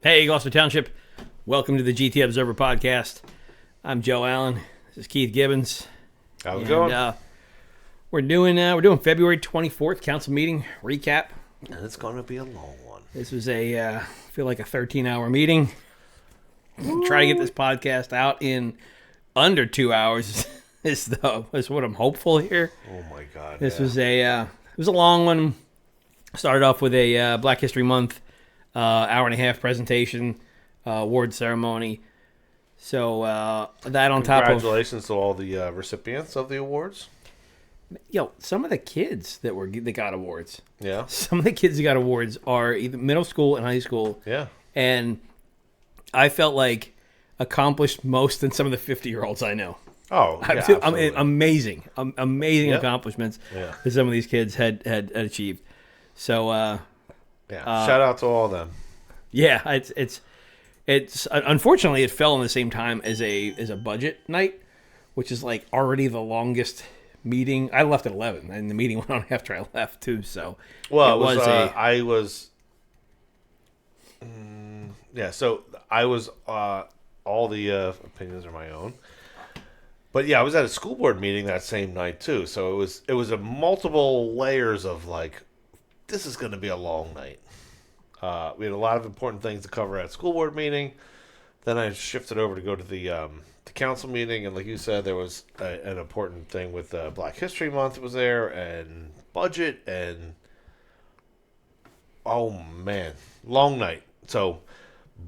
Hey, Gloucester Township. Welcome to the GT Observer Podcast. I'm Joe Allen. This is Keith Gibbons. How's it going? We're doing February 24th council meeting recap. And it's going to be a long one. This was I feel like a 13-hour meeting. Try to get this podcast out in under 2 hours is what I'm hopeful here. Oh my God. This was it was a long one. Started off with a Black History Month hour and a half presentation, award ceremony. So that on top of... Congratulations to all the recipients of the awards. Some of the kids that got awards. Yeah. Some of the kids that got awards are either middle school and high school. Yeah. And I felt like accomplished most than some of the 50-year-olds I know. Oh, yeah, absolutely. Amazing Yep. accomplishments Yeah. that some of these kids had achieved. So shout out to all of them. yeah, it's unfortunately it fell in the same time as a budget night, which is like already the longest meeting. I left at 11, and the meeting went on after I left too. So So I was all the opinions are my own. But yeah, I was at a school board meeting that same night too. So it was a multiple layers of like, this is going to be a long night. We had a lot of important things to cover at school board meeting. Then I shifted over to go to the council meeting, and like you said, there was an important thing with Black History Month was there, and budget, and oh man, long night. So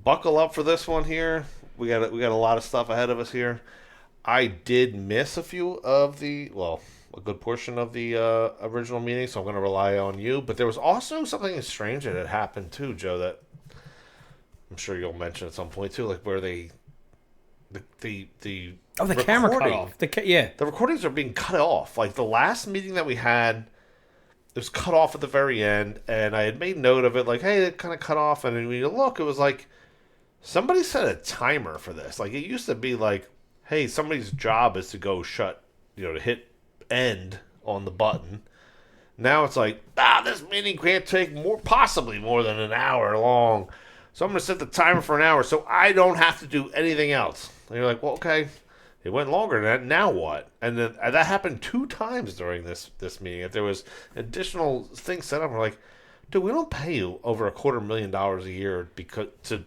buckle up for this one here. We got a lot of stuff ahead of us here. I did miss a good portion of the original meeting, so I'm going to rely on you. But there was also something strange that had happened too, Joe, that I'm sure you'll mention at some point too, like where the camera cut off. The recordings are being cut off. Like the last meeting that we had, it was cut off at the very end, and I had made note of it, like, hey, it kind of cut off, and when you look, it was like somebody set a timer for this. Like it used to be like, hey, somebody's job is to go to hit end on the button. Now it's like, this meeting can't take possibly more than an hour long. So I'm going to set the timer for an hour so I don't have to do anything else. And you're like, well, okay, it went longer than that. Now what? And then that happened 2 times during this meeting. If there was additional things set up, we're like, dude, we don't pay you over $250,000 a year to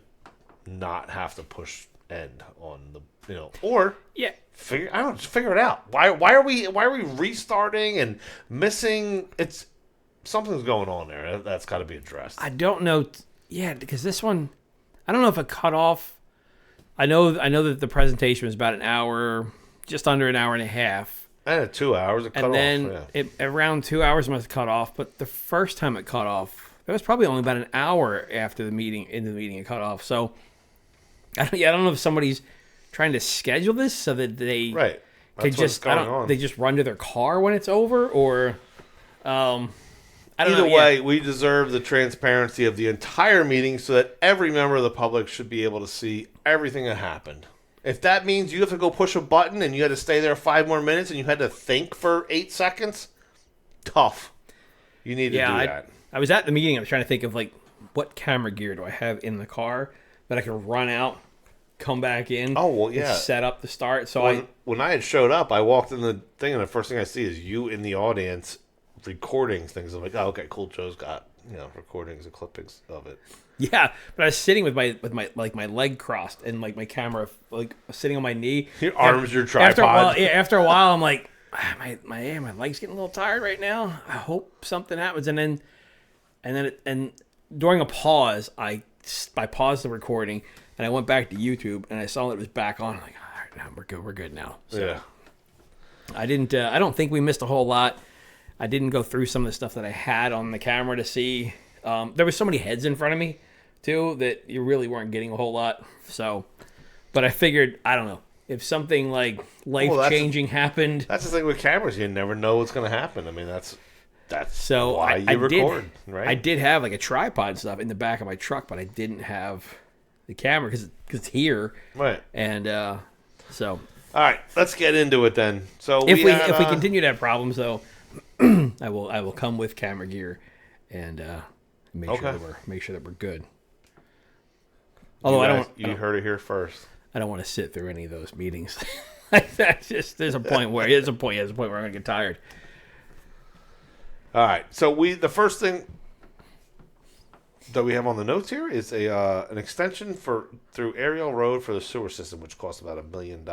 not have to push end on the or figure it out. Why are we restarting and missing? It's something's going on there that's got to be addressed. I don't know. Because this one, I don't know if it cut off. I know that the presentation was about an hour, just under an hour and a half. And at 2 hours, it cut off. And then around 2 hours must have cut off. But the first time it cut off, it was probably only about an hour after the meeting. Into the meeting, it cut off. So I don't know if somebody's trying to schedule this so that they could just they just run to their car when it's over, or Either way, we deserve the transparency of the entire meeting so that every member of the public should be able to see everything that happened. If that means you have to go push a button and you had to stay there 5 more minutes and you had to think for 8 seconds, tough. You need to do that. I was at the meeting. I was trying to think of like, what camera gear do I have in the car that I can run out, come back in, and set up the start. So when I had showed up, I walked in the thing, and the first thing I see is you in the audience recording things. I'm like, oh, okay, cool. Joe's got recordings and clippings of it. Yeah, but I was sitting with my my leg crossed and like my camera like sitting on my knee. Your arms, your tripod. After a while, I'm like, my leg's getting a little tired right now. I hope something happens, and during a pause, I paused the recording. And I went back to YouTube, and I saw that it was back on. I'm like, all right, now we're good now. So yeah. I don't think we missed a whole lot. I didn't go through some of the stuff that I had on the camera to see. There was so many heads in front of me, too, that you really weren't getting a whole lot. So, but I figured, I don't know, if something like life-changing happened. That's the thing with cameras. You never know what's going to happen. I mean, that's so why you record, right? I did have like a tripod stuff in the back of my truck, but I didn't have the camera because it's here, right? And so, all right, let's get into it then. So if we continue to have problems, though, I will come with camera gear and make sure that we're good. Although You heard it here first. I don't want to sit through any of those meetings. That's just there's a point where I'm gonna get tired. All right. So the first thing that we have on the notes here is an extension through Erial Road for the sewer system, which costs about $1 million.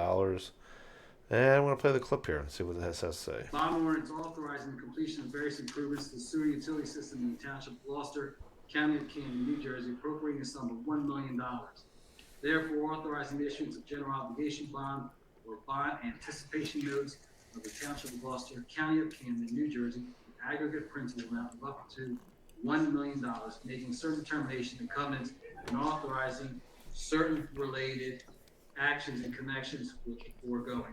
And I'm going to play the clip here and see what it has to say. Bond ordinance authorizing the completion of various improvements to the sewer utility system in the Township of Gloucester, County of Camden, New Jersey, appropriating a sum of $1 million. Therefore, authorizing the issuance of general obligation bond or bond anticipation notes of the Township of Gloucester, County of Camden, New Jersey, with aggregate principal amount of up to $1 million, making certain determination and covenants and authorizing certain related actions and connections with the foregoing.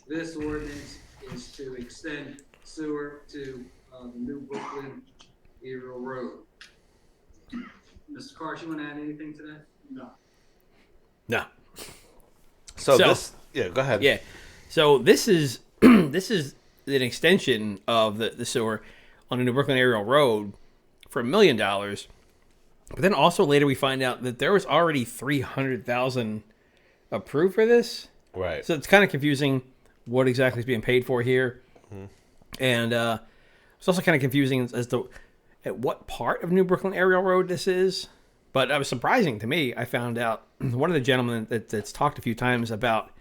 This ordinance is to extend sewer to the new Brooklyn Erial Road. Mr. Karsh, you want to add anything to that? No. No. So go ahead. Yeah. So this is this is an extension of the sewer on the new Brooklyn Erial Road for $1 million. But then also later we find out that there was already $300,000 approved for this. Right. So it's kind of confusing what exactly is being paid for here. Mm-hmm. And it's also kind of confusing as to at what part of New Brooklyn Erial Road this is. But it was surprising to me. I found out one of the gentlemen that's talked a few times about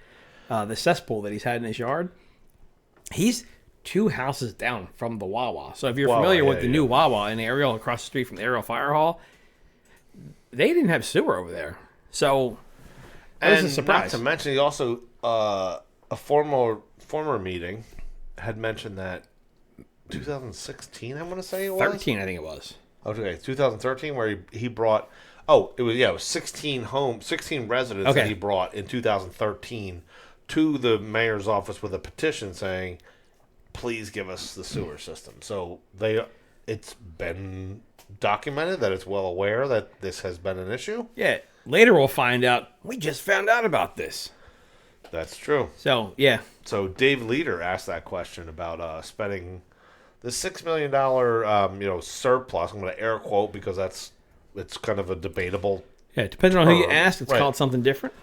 the cesspool that he's had in his yard. He's 2 houses down from the Wawa. So if you're familiar with the new Wawa in the Erial across the street from the Erial Fire Hall, they didn't have sewer over there. So that was a surprise. Not to mention, he also a former meeting had mentioned that 2016, I want to say it was 13, I think it was. Okay, 2013, where he brought. It was 16 residents that he brought in 2013 to the mayor's office with a petition saying, please give us the sewer system. So it's been documented that it's well aware that this has been an issue. Yeah. Later we'll find out. We just found out about this. That's true. So, yeah. So Dave Leader asked that question about spending the $6 million surplus. I'm going to air quote because it's kind of a debatable. Yeah, depending on who you ask, it's called something different.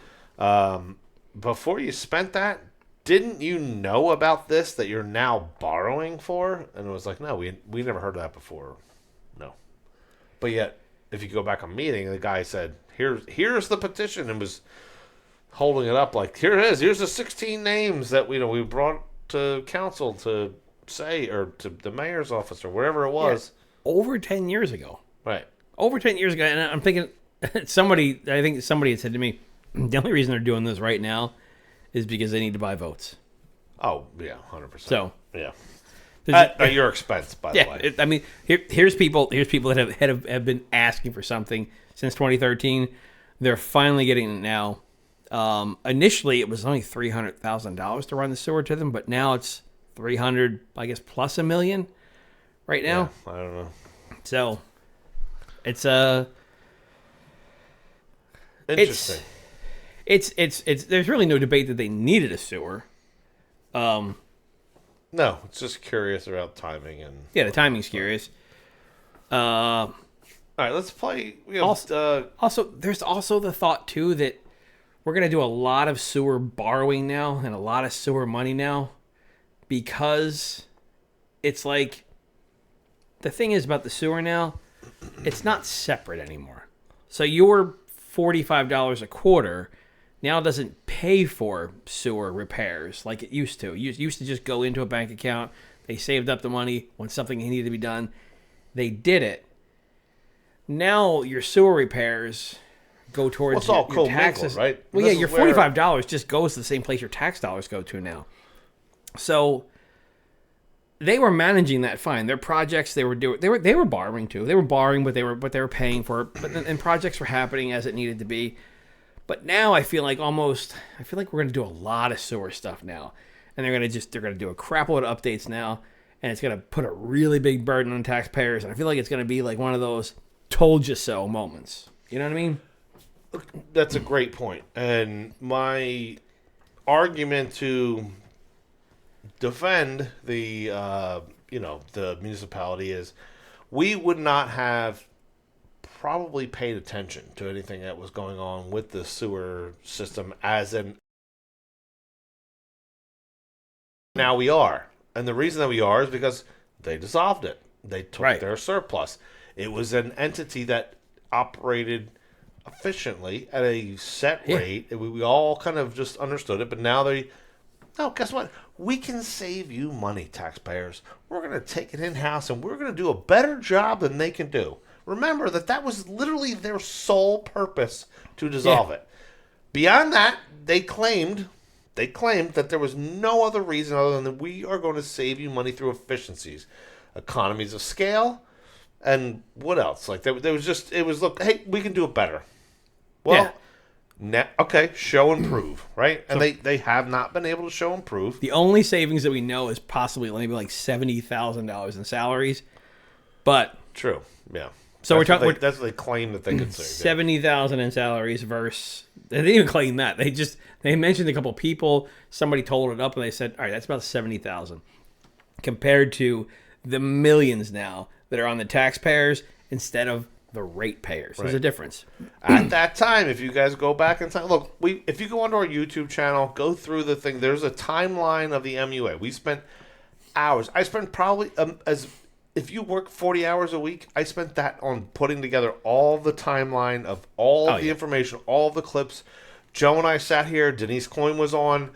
Before you spent that, didn't you know about this that you're now borrowing for? And it was like, no, we never heard of that before. No. But yet, if you go back on meeting, the guy said, here's the petition, and was holding it up like, here it is. Here's the 16 names that we brought to council to say, or to the mayor's office or wherever it was. Yeah, over 10 years ago. Right. Over 10 years ago. And I'm thinking, I think somebody had said to me, the only reason they're doing this right now is because they need to buy votes. Oh, yeah, 100%. So, yeah. At your expense, by the way. I mean, here's people that have been asking for something since 2013. They're finally getting it now. Initially, it was only $300,000 to run the sewer to them, but now it's 300, I guess, plus $1 million right now. Yeah, I don't know. So, it's interesting. It's there's really no debate that they needed a sewer. No, it's just curious about timing and. Yeah, the timing's curious. All right, let's play. Also, there's also the thought too that we're gonna do a lot of sewer borrowing now and a lot of sewer money now, because it's like the thing is about the sewer now, it's not separate anymore. So your $45 a quarter now doesn't pay for sewer repairs like it used to. It used to just go into a bank account. They saved up the money when something needed to be done. They did it. Now your sewer repairs go towards your taxes. Right? Well, yeah, your $45 just goes to the same place your tax dollars go to now. So they were managing that fine. Their projects they were borrowing too. They were borrowing, but they were paying for it. And projects were happening as it needed to be. But now I feel like we're going to do a lot of sewer stuff now, and they're going to do a crap load of updates now, and it's going to put a really big burden on taxpayers. And I feel like it's going to be like one of those "told you so" moments. You know what I mean? That's a great point. And my argument to defend the municipality is, we would not have probably paid attention to anything that was going on with the sewer system as an. Now we are. And the reason that we are is because they dissolved it. They took their surplus. It was an entity that operated efficiently at a set rate. We all kind of just understood it, but now guess what? We can save you money, taxpayers. We're going to take it in-house, and we're going to do a better job than they can do. Remember that was literally their sole purpose to dissolve it. Beyond that, they claimed that there was no other reason other than that we are going to save you money through efficiencies, economies of scale, and what else? Like there was just, it was, look, hey, we can do it better. Well, show and prove, right? And they have not been able to show and prove. The only savings that we know is possibly maybe like $70,000 in salaries, but true, yeah. So that's what they claim that they could save. $70,000 in salaries versus they didn't even claim that. They mentioned a couple of people. Somebody told it up, and they said, "All right, that's about $70,000," compared to the millions now that are on the taxpayers instead of the ratepayers. There's a difference. At that time, if you guys go back in time, look, if you go onto our YouTube channel, go through the thing. There's a timeline of the MUA. We spent hours. I spent probably if you work 40 hours a week, I spent that on putting together all the timeline of all of the information, all of the clips. Joe and I sat here. Denise Coyne was on,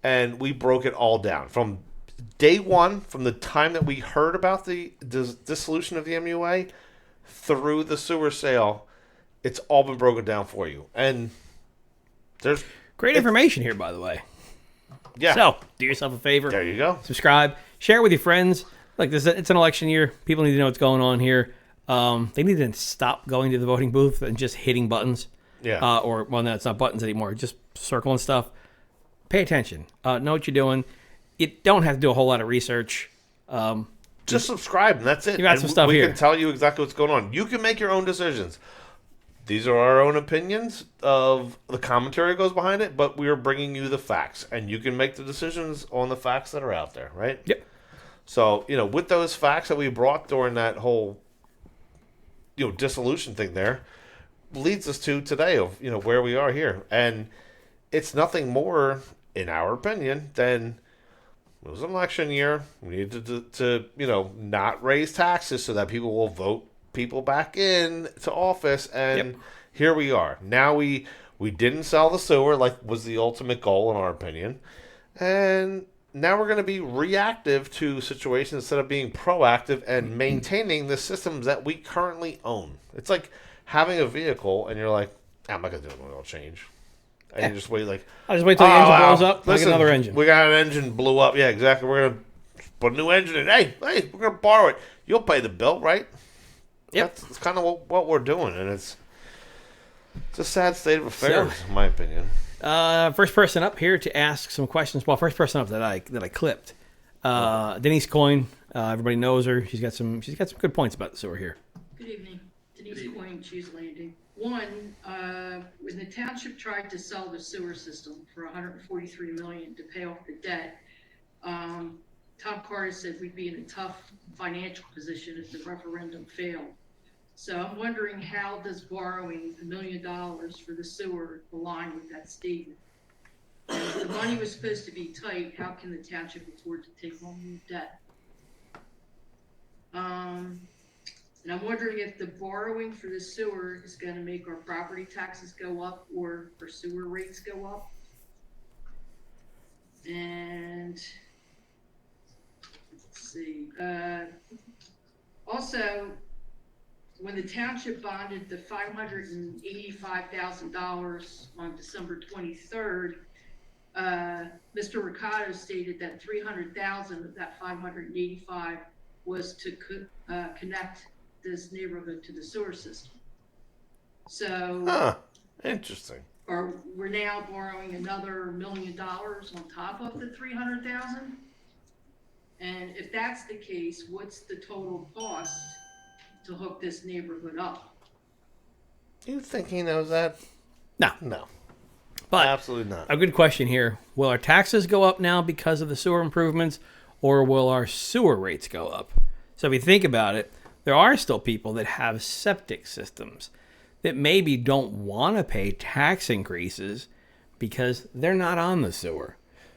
and we broke it all down from day one, from the time that we heard about the dissolution of the MUA through the sewer sale. It's all been broken down for you, and there's great information here, by the way. Yeah. So do yourself a favor. There you go. Subscribe. Share it with your friends. Like this, it's an election year. People need to know what's going on here. They need to stop going to the voting booth and just hitting buttons. Yeah. No, it's not buttons anymore. Just circling stuff. Pay attention. Know what you're doing. You don't have to do a whole lot of research. Just subscribe, and that's it. You got some stuff we here. Can tell you exactly what's going on. You can make your own decisions. These are our own opinions of the commentary that goes behind it, but we are bringing you the facts, and you can make the decisions on the facts that are out there, right? Yep. So, with those facts that we brought during that whole, dissolution thing there, leads us to today of, where we are here. And it's nothing more, in our opinion, than it was an election year. We needed to not raise taxes so that people will vote people back in to office. And here we are. Now we didn't sell the sewer like was the ultimate goal, in our opinion. And now we're going to be reactive to situations instead of being proactive and maintaining the systems that we currently own. It's like having a vehicle and you're like, I'm not going to do an oil change. And you just wait I'll just wait till the engine blows up. Listen, like another engine. We got an engine blew up. Yeah, exactly. We're going to put a new engine in. Hey, we're going to borrow it. You'll pay the bill, right? Yep. That's kind of what we're doing. And it's a sad state of affairs, in my opinion. First person up here to ask some questions. Well, first person up that I clipped. Denise Coyne. Everybody knows her. She's got some good points about the sewer here. Good evening. Denise Coyne, Cheese Landing. One, when the township tried to sell the sewer system for $143 million to pay off the debt, Tom Cardisd said we'd be in a tough financial position if the referendum failed. So I'm wondering, how does borrowing $1 million for the sewer align with that statement? And if the money was supposed to be tight, how can the township afford to take on new debt? And I'm wondering if the borrowing for the sewer is going to make our property taxes go up or our sewer rates go up. And let's see. Also, when the township bonded the $585,000 on December 23rd, Mr. Ricardo stated that $300,000 of that $585,000 was to connect this neighborhood to the sewer system. So, interesting. Or we're now borrowing another $1 million on top of the $300,000. And if that's the case, what's the total cost to hook this neighborhood up? You think he knows that? No. But absolutely not. A good question here. Will our taxes go up now because of the sewer improvements, or will our sewer rates go up? So if you think about it, there are still people that have septic systems that maybe don't want to pay tax increases because they're not on the sewer.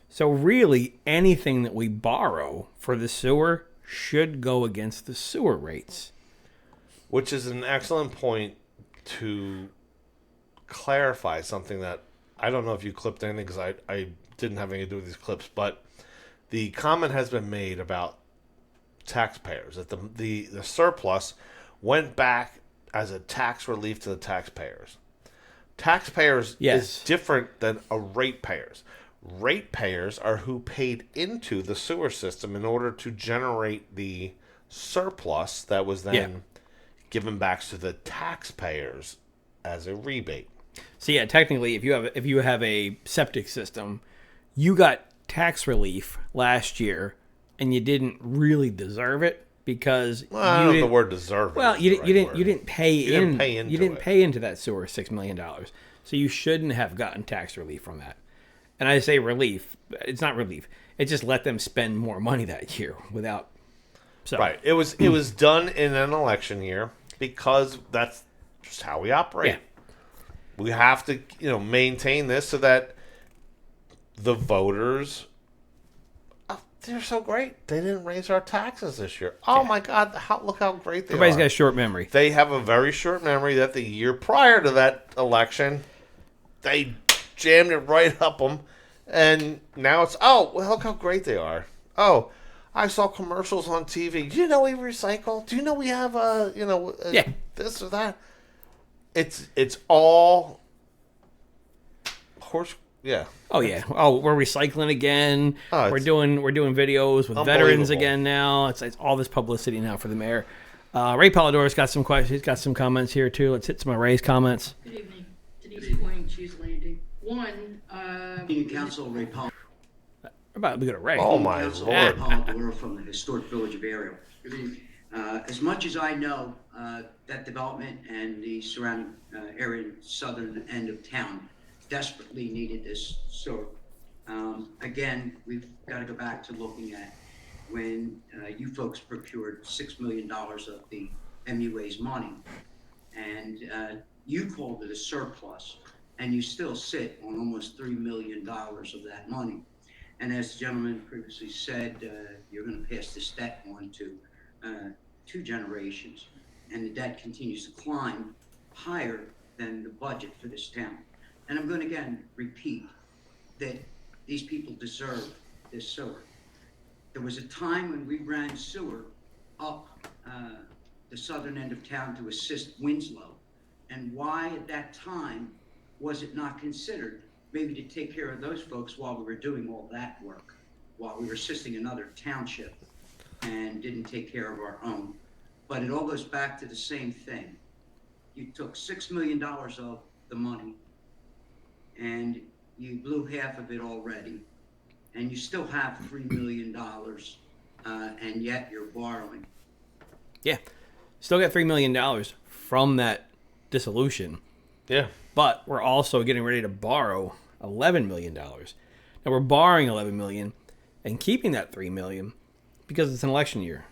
So really, anything that we borrow for the sewer should go against the sewer rates. Which is an excellent point to clarify something that I don't know if you clipped anything because I didn't have anything to do with these clips, but the comment has been made about taxpayers that the surplus went back as a tax relief to the taxpayers. Taxpayers is different than a ratepayers. Ratepayers are who paid into the sewer system in order to generate the surplus that was then given back to the taxpayers as a rebate. So yeah, technically, if you have a septic system, you got tax relief last year, and you didn't really deserve it because I don't know the word deserve. Well, you didn't pay into that sewer $6 million, so you shouldn't have gotten tax relief from that. And I say relief, it's not relief. It just let them spend more money that year without. So. Right. It was done in an election year because that's just how we operate. Yeah. We have to maintain this so that the voters. They're so great. They didn't raise our taxes this year. Oh, my God. Look how great they are. Everybody's got a short memory. They have a very short memory that the year prior to that election, they jammed it right up them. And now it's, look how great they are. Oh, I saw commercials on TV. Do you know we recycle? Do you know we have, this or that? It's all horse. Yeah. Oh yeah. Oh, we're recycling again. We're doing videos with veterans again now. It's all this publicity now for the mayor. Ray Polidoro's got some questions. He's got some comments here too. Let's hit some of Ray's comments. Good evening. Denise Coyne, Cheese Landing. Council Ray Polidoro. About to go to Ray. Oh my Lord. Polidoro from the historic village of Erial. Good evening. As much as I know, that development and the surrounding area, southern end of town, desperately needed this. So, again, we've got to go back to looking at when you folks procured $6 million of the MUA's money, and you called it a surplus, and you still sit on almost $3 million of that money. And as the gentleman previously said, you're going to pass this debt on to 2 generations, and the debt continues to climb higher than the budget for this town. And I'm going to again repeat that these people deserve this sewer. There was a time when we ran sewer up the southern end of town to assist Winslow. And why at that time was it not considered maybe to take care of those folks while we were doing all that work, while we were assisting another township and didn't take care of our own? But it all goes back to the same thing. You took $6 million of the money, and you blew half of it already, and you still have $3 million, and yet you're borrowing. Yeah, still got $3 million from that dissolution. Yeah. But we're also getting ready to borrow $11 million. Now we're borrowing $11 million and keeping that $3 million because it's an election year.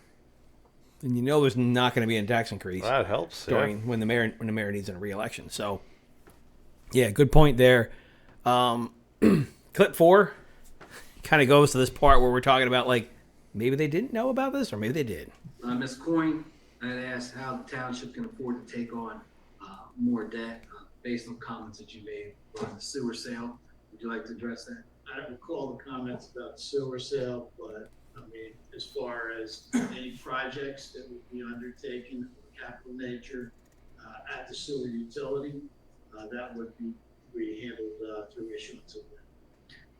And there's not going to be a tax increase. That helps. When the mayor needs a re-election. So, yeah, good point there. Clip 4 kind of goes to this part where we're talking about maybe they didn't know about this or maybe they did. Ms. Coyne, I had asked how the township can afford to take on more debt based on comments that you made on the sewer sale. Would you like to address that? I don't recall the comments about sewer sale, but as far as any projects that would be undertaken of capital nature at the sewer utility, that would be handled through issuance of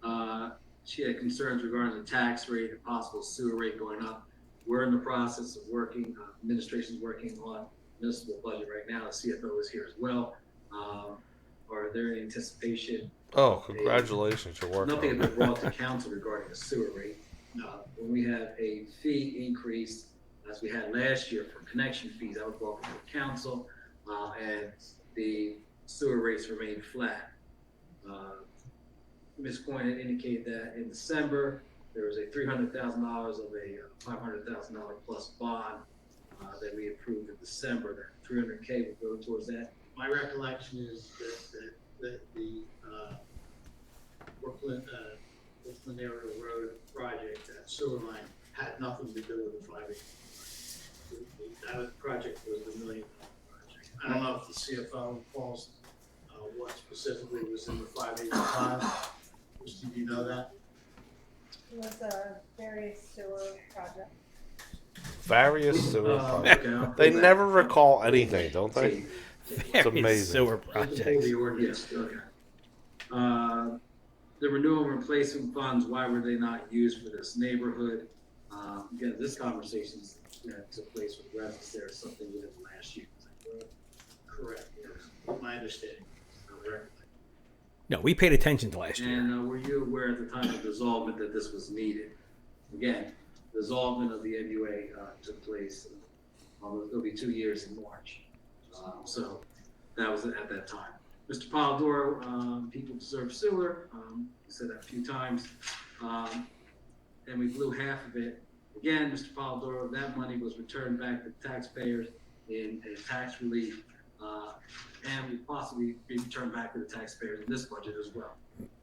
that. She had concerns regarding the tax rate and possible sewer rate going up. We're in the process of working, administration's working on municipal budget right now. The CFO is here as well. Are there any anticipation? Oh, congratulations, you're working. Nothing has been brought to council regarding the sewer rate. When we have a fee increase, as we had last year for connection fees, that was brought before council, and the sewer rates remained flat. Ms. Coyne had indicated that in December, there was a $300,000 of a $500,000 plus bond that we approved in December, that 300K will go towards that. My recollection is that the Brooklyn Erial Road project, that sewer line, had nothing to do with the 585. That project was the $1 million project. I don't know if the CFO recalls what specifically was in the 585. Did you know that? It was a various sewer project. Various sewer projects. Okay, I'll They pull that. never recall anything, don't they? It's amazing. Sewer Pull projects. the ordinance, okay. The renewal and replacement funds, why were they not used for this neighborhood? Again, this conversation took place with residents there, something we did last year. Correct. Yes. My understanding. Correct. No, we paid attention to last year. And were you aware at the time of dissolvement that this was needed? Again, dissolvement of the MUA took place, it'll be 2 years in March. So that was at that time. Mr. Polidoro, people deserve sewer, we said that a few times, and we blew half of it. Again, Mr. Polidoro, that money was returned back to taxpayers in a tax relief, and will possibly be returned back to the taxpayers in this budget as well.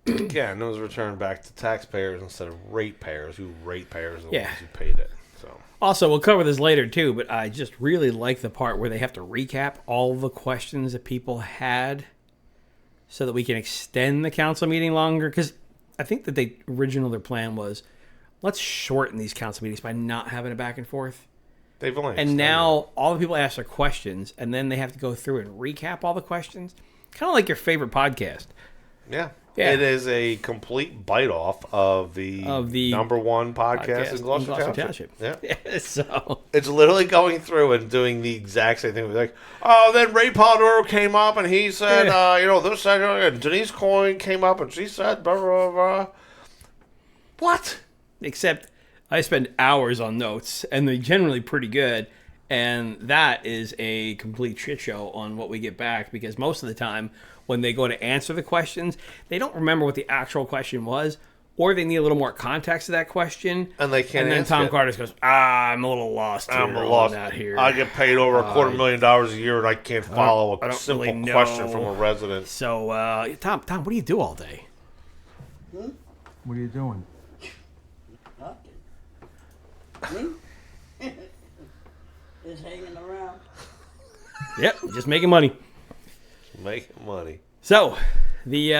Again, it was returned back to taxpayers instead of ratepayers, who ratepayers are the Yeah. ones who paid it. So Also, we'll cover this later too, but I just really like the part where they have to recap all the questions that people had so that we can extend the council meeting longer. Because I think that their plan was, let's shorten these council meetings by not having it back and forth. they've only And extended now all the people ask their questions, and then they have to go through and recap all the questions. Kind of like your favorite podcast. it. Yeah. Yeah. It is a complete bite off of the number one podcast in Gloucester Township. Yeah. So It's literally going through and doing the exact same thing. Like, oh, then Ray Polidoro came up and he said, this second, and Denise Coyne came up and she said, blah, blah, blah. What? except I spend hours on notes, and they're generally pretty good. And that is a complete shit show on what we get back, because most of the time when they go to answer the questions, they don't remember what the actual question was, or they need a little more context to that question. And they can't And then answer Tom it. Cardisd goes, I'm a little lost here. I'm on lost. that here. I get paid over $250,000 a year, and I can't follow I a don't simple really know. question from a resident. So, Tom, what do you do all day? What are you doing? Me? Just hanging around. Yep, just making money. Making money. So, the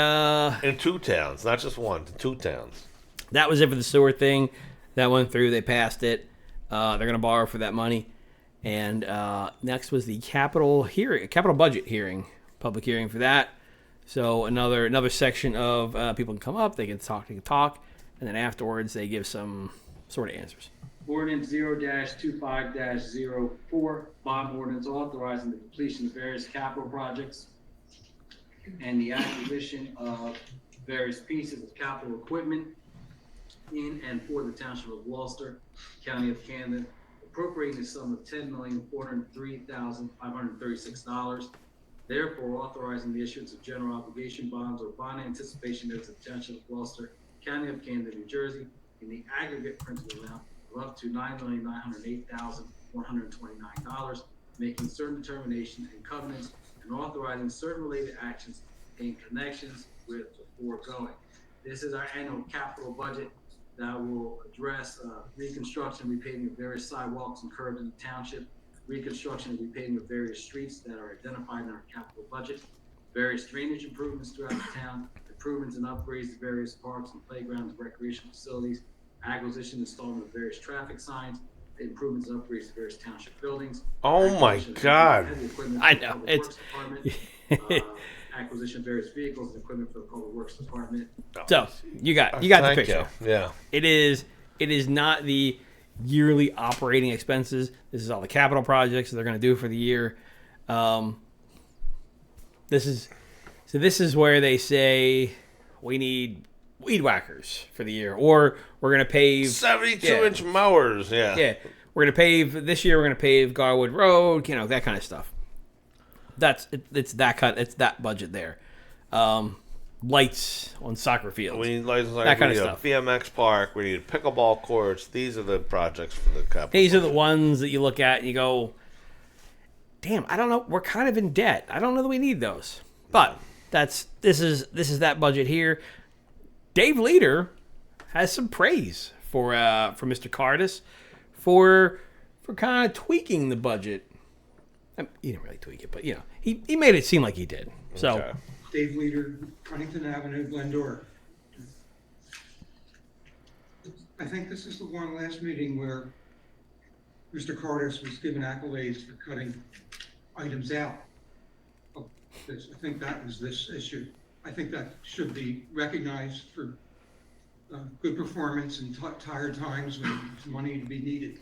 In 2 towns, not just one, 2 towns. that was it for the sewer thing. That went through. They passed it. They're going to borrow for that money. And next was the capital budget hearing, public hearing for that. So another section of people can come up. They can talk, and then afterwards they give some sort of answers. Ordinance 0-25-04, bond ordinance authorizing the completion of various capital projects and the acquisition of various pieces of capital equipment in and for the Township of Gloucester, County of Camden, appropriating the sum of $10,403,536. Therefore, authorizing the issuance of general obligation bonds or bond anticipation notes of the Township of Gloucester, County of Camden, New Jersey, in the aggregate principal amount of up to $9,908,129, making certain determinations and covenants, and authorizing certain related actions in connections with the foregoing. This is our annual capital budget that will address reconstruction, repaving of various sidewalks and curbs in the township, reconstruction and repaving of various streets that are identified in our capital budget, various drainage improvements throughout the town, improvements and upgrades to various parks and playgrounds, recreational facilities, acquisition and installment of various traffic signs, improvements and upgrades to various township buildings. Oh my acquisition of God. heavy equipment I for the know, Public it's- Works Department, acquisition of various vehicles and equipment for the Public Works Department. So you got the Thank picture. you. Yeah. It is not the yearly operating expenses. This is all the capital projects that they're going to do for the year. This is where they say we need weed whackers for the year, or we're going to pave 72-inch mowers. Yeah. Yeah, we're going to pave this year. We're going to pave Garwood Road. That kind of stuff. It's that budget there. lights on soccer fields. We need lights, that kind of need stuff. a BMX park. We need pickleball courts. These are the projects for the capital. These are the ones that you look at and you go, damn, I don't know. We're kind of in debt. I don't know that we need those. But this is that budget here. Dave Leader has some praise for Mr. Cardisd for kind of tweaking the budget. He didn't really tweak it, but he made it seem like he did. So, Okay. Dave Leader, Huntington Avenue, Glendora. I think this is the one last meeting where Mr. Cardisd was given accolades for cutting items out of this. I think that was this issue. I think that should be recognized for good performance in tired times when there's money to be needed.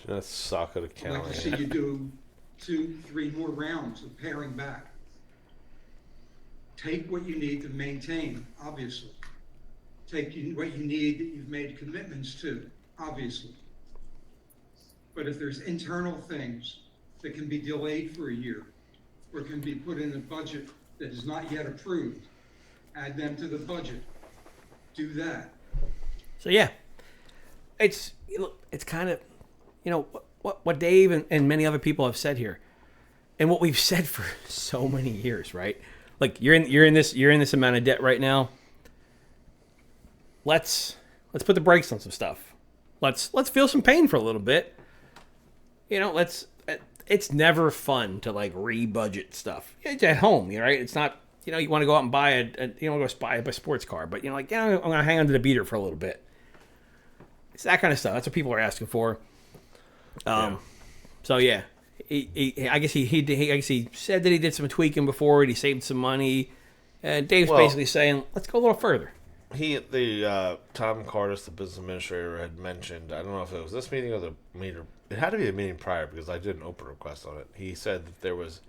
That's suck at I'd like to see accounting. you do 2-3 more rounds of paring back. Take what you need to maintain, obviously. Take what you need that you've made commitments to, obviously. But if there's internal things that can be delayed for a year or can be put in a budget that is not yet approved, add them to the budget. Do that. So yeah, it's kind of, what Dave and many other people have said here, and what we've said for so many years, right? Like you're in this amount of debt right now. Let's put the brakes on some stuff. Let's feel some pain for a little bit. It's never fun to like re-budget stuff. It's at home, right? It's not, you want to go out and buy a sports car, but I'm going to hang on to the beater for a little bit. It's that kind of stuff. That's what people are asking for. So yeah, I guess he said that he did some tweaking before and he saved some money. And Dave's basically saying, let's go a little further. Tom Cardisd, the business administrator, had mentioned, I don't know if it was this meeting or the meeting, it had to be a meeting prior because I did an open request on it. He said that there was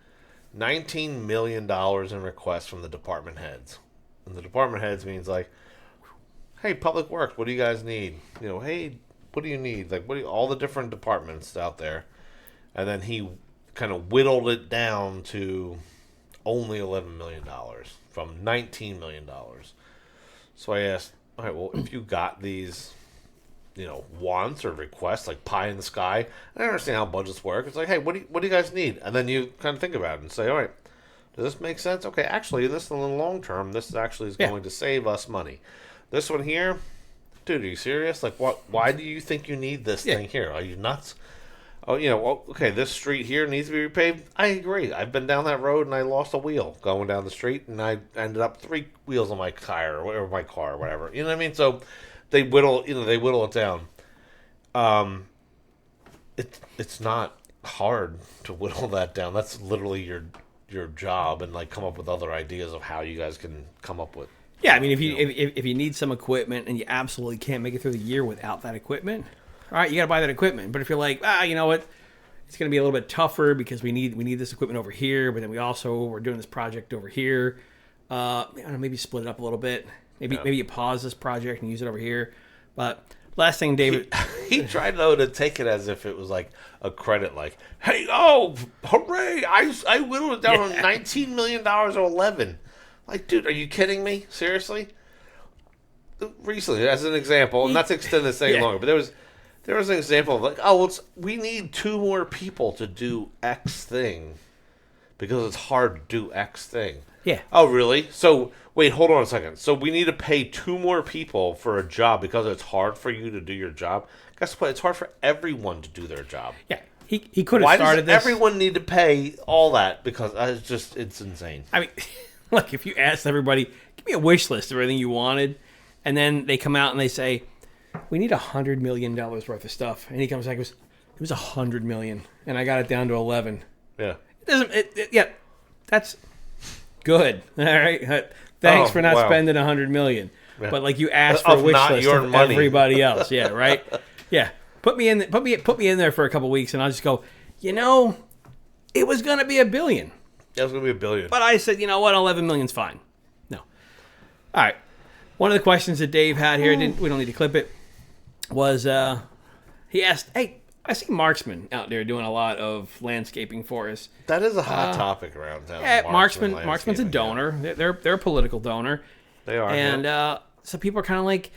$19 million in requests from the department heads. And the department heads means like, hey, Public Works, what do you guys need? Hey, what do you need? Like, all the different departments out there. And then he kind of whittled it down to only $11 million from $19 million. So I asked, all right, well, if you got these, wants or requests, like pie in the sky, I understand how budgets work. It's like, hey, what do you guys need? And then you kind of think about it and say, all right, does this make sense? Okay, actually, in the long term, this actually is going to save us money. This one here, dude, are you serious? Like, what? Why do you think you need this thing here? Are you nuts? Oh, okay, this street here needs to be repaved. I agree. I've been down that road and I lost a wheel going down the street, and I ended up 3 wheels on my tire or my car or whatever. You know what I mean? So they whittle it down. It's not hard to whittle that down. That's literally your job, and like come up with other ideas of how you guys can come up with. Yeah, I mean, if you need some equipment and you absolutely can't make it through the year without that equipment, all right, you got to buy that equipment. But if you're like, you know what, it's going to be a little bit tougher because we need this equipment over here, but then we're doing this project over here. Maybe split it up a little bit. Maybe you pause this project and use it over here. But last thing, David, he tried though to take it as if it was like a credit, like, hey, oh, hooray! I whittled it down from $19 million or 11. Like, dude, are you kidding me? Seriously? Recently, as an example, and not to extend this thing longer, but there was an example of like, we need 2 more people to do X thing because it's hard to do X thing. Yeah. Oh, really? So, wait, hold on a second. So we need to pay 2 more people for a job because it's hard for you to do your job? Guess what? It's hard for everyone to do their job. Yeah. He could have started Why does this. everyone need to pay all that? Because it's insane. I mean, look, if you asked everybody, give me a wish list of everything you wanted, and then they come out and they say, we need $100 million worth of stuff. And he comes back and goes, it was $100 million, and I got it down to 11. Yeah. That's good. All right. Thanks for not spending $100 million. Yeah. But like you asked for a wish list of money. Everybody else. Yeah. Right. Yeah. Put me in there for a couple weeks, and I'll just go, it was going to be $1 billion. It was going to be $1 billion. But I said, you know what? 11 million's fine. No. All right. One of the questions that Dave had here, we don't need to clip it, was he asked, hey, I see Marksman out there doing a lot of landscaping for us. That is a hot topic around town. Yeah, Marksman's a landscaping, donor. They're a political donor. They are. And so people are kind of like,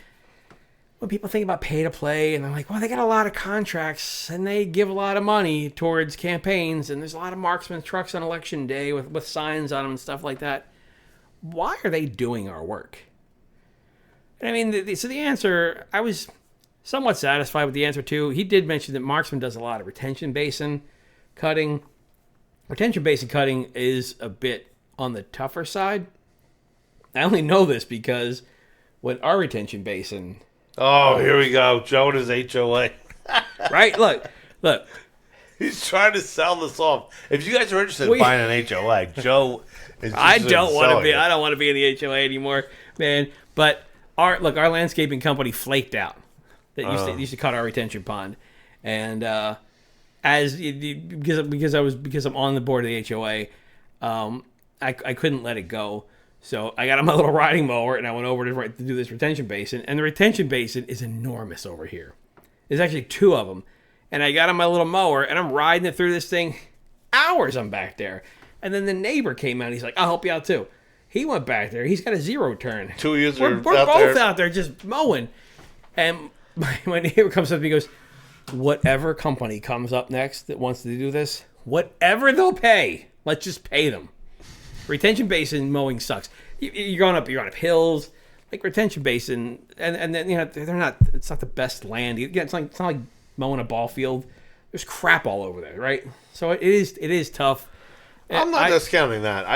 when people think about pay to play, and they're like, well, they got a lot of contracts and they give a lot of money towards campaigns, and there's a lot of Marksman trucks on election day with signs on them and stuff like that. Why are they doing our work? And I mean, so the answer, I was somewhat satisfied with the answer too. He did mention that Marksman does a lot of retention basin cutting. Retention basin cutting is a bit on the tougher side. I only know this because when our retention basin... Oh, here we go. Joe and his HOA. Right? Look. He's trying to sell this off. If you guys are interested in buying an HOA, Joe is I don't want to be. it. I don't want to be in the HOA anymore, man. But our landscaping company flaked out. That used to cut our retention pond, and because I'm on the board of the HOA, I couldn't let it go. So I got on my little riding mower and I went over to do this retention basin, and the retention basin is enormous over here. There's actually 2 of them, and I got on my little mower and I'm riding it through this thing. Hours I'm back there, and then the neighbor came out. He's like, "I'll help you out too." He went back there. He's got a 0 turn. 2 years We're both out there just mowing, and my neighbor comes up and he goes, "Whatever company comes up next that wants to do this, whatever they'll pay, let's just pay them." Retention basin mowing sucks. You're on up hills, like retention basin, and then they're not. It's not the best land. It's not like mowing a ball field. There's crap all over there, right? So it is tough. I'm not discounting that.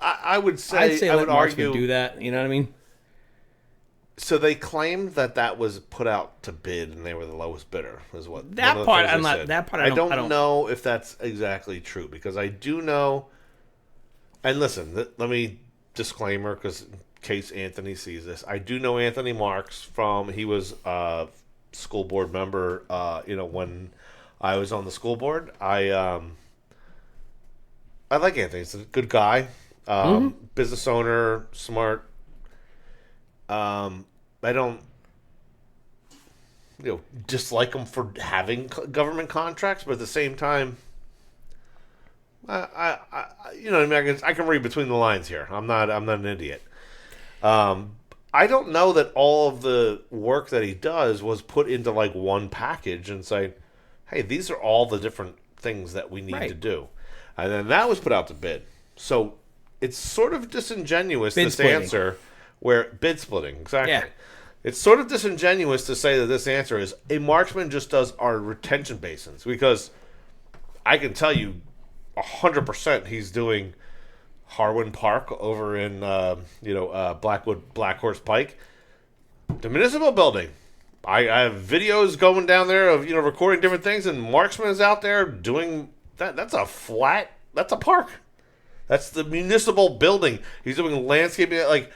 I would say I would argue do that. You know what I mean? So they claimed that was put out to bid, and they were the lowest bidder. Is what that part? I'm not. That part I don't know if that's exactly true, because I do know. And listen, let me disclaimer, because in case Anthony sees this, I do know Anthony Marks he was a school board member. When I was on the school board, I like Anthony. He's a good guy, business owner, smart. I don't, dislike him for having government contracts, but at the same time, I can read between the lines here. I'm not an idiot. I don't know that all of the work that he does was put into like one package and say, "Hey, these are all the different things that we need to do," and then that was put out to bid. So it's sort of disingenuous answer where bid splitting exactly. Yeah. It's sort of disingenuous to say that this answer is a Marksman just does our retention basins, because I can tell you 100% he's doing Harwin Park over in Blackwood Black Horse Pike, the municipal building. I have videos going down there of recording different things, and Marksman is out there doing that. That's a park. That's the municipal building. He's doing landscaping,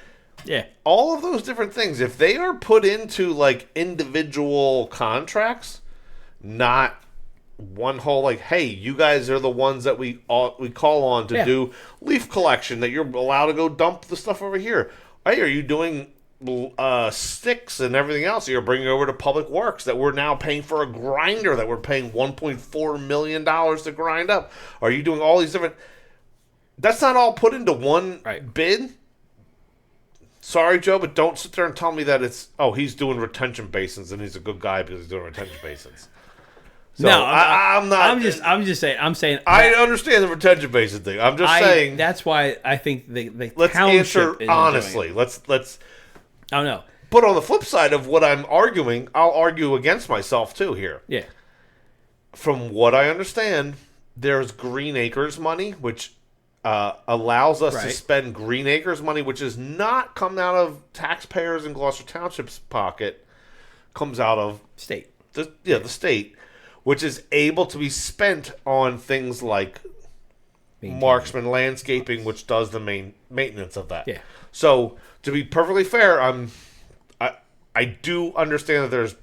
all of those different things. If they are put into like individual contracts, not one whole hey, you guys are the ones that we call on to do leaf collection, that you're allowed to go dump the stuff over here. Hey, are you doing sticks and everything else that you're bringing over to Public Works, that we're now paying for a grinder that we're paying $1.4 million to grind up? Are you doing all these different... That's not all put into one bid. Sorry, Joe, but don't sit there and tell me that it's, he's doing retention basins and he's a good guy because he's doing retention basins. So no, I'm not. I'm just saying. I'm saying. I understand the retention basin thing. I'm just saying. That's why I think the let's answer honestly. Let's. Oh no. But on the flip side of what I'm arguing, I'll argue against myself too here. Yeah. From what I understand, there's Green Acres money, which allows us to spend Green Acres money, which is not come out of taxpayers in Gloucester Township's pocket, comes out of state. The state, which is able to be spent on things like Marksman landscaping, which does the main maintenance of that. Yeah. So to be perfectly fair, I do understand that there's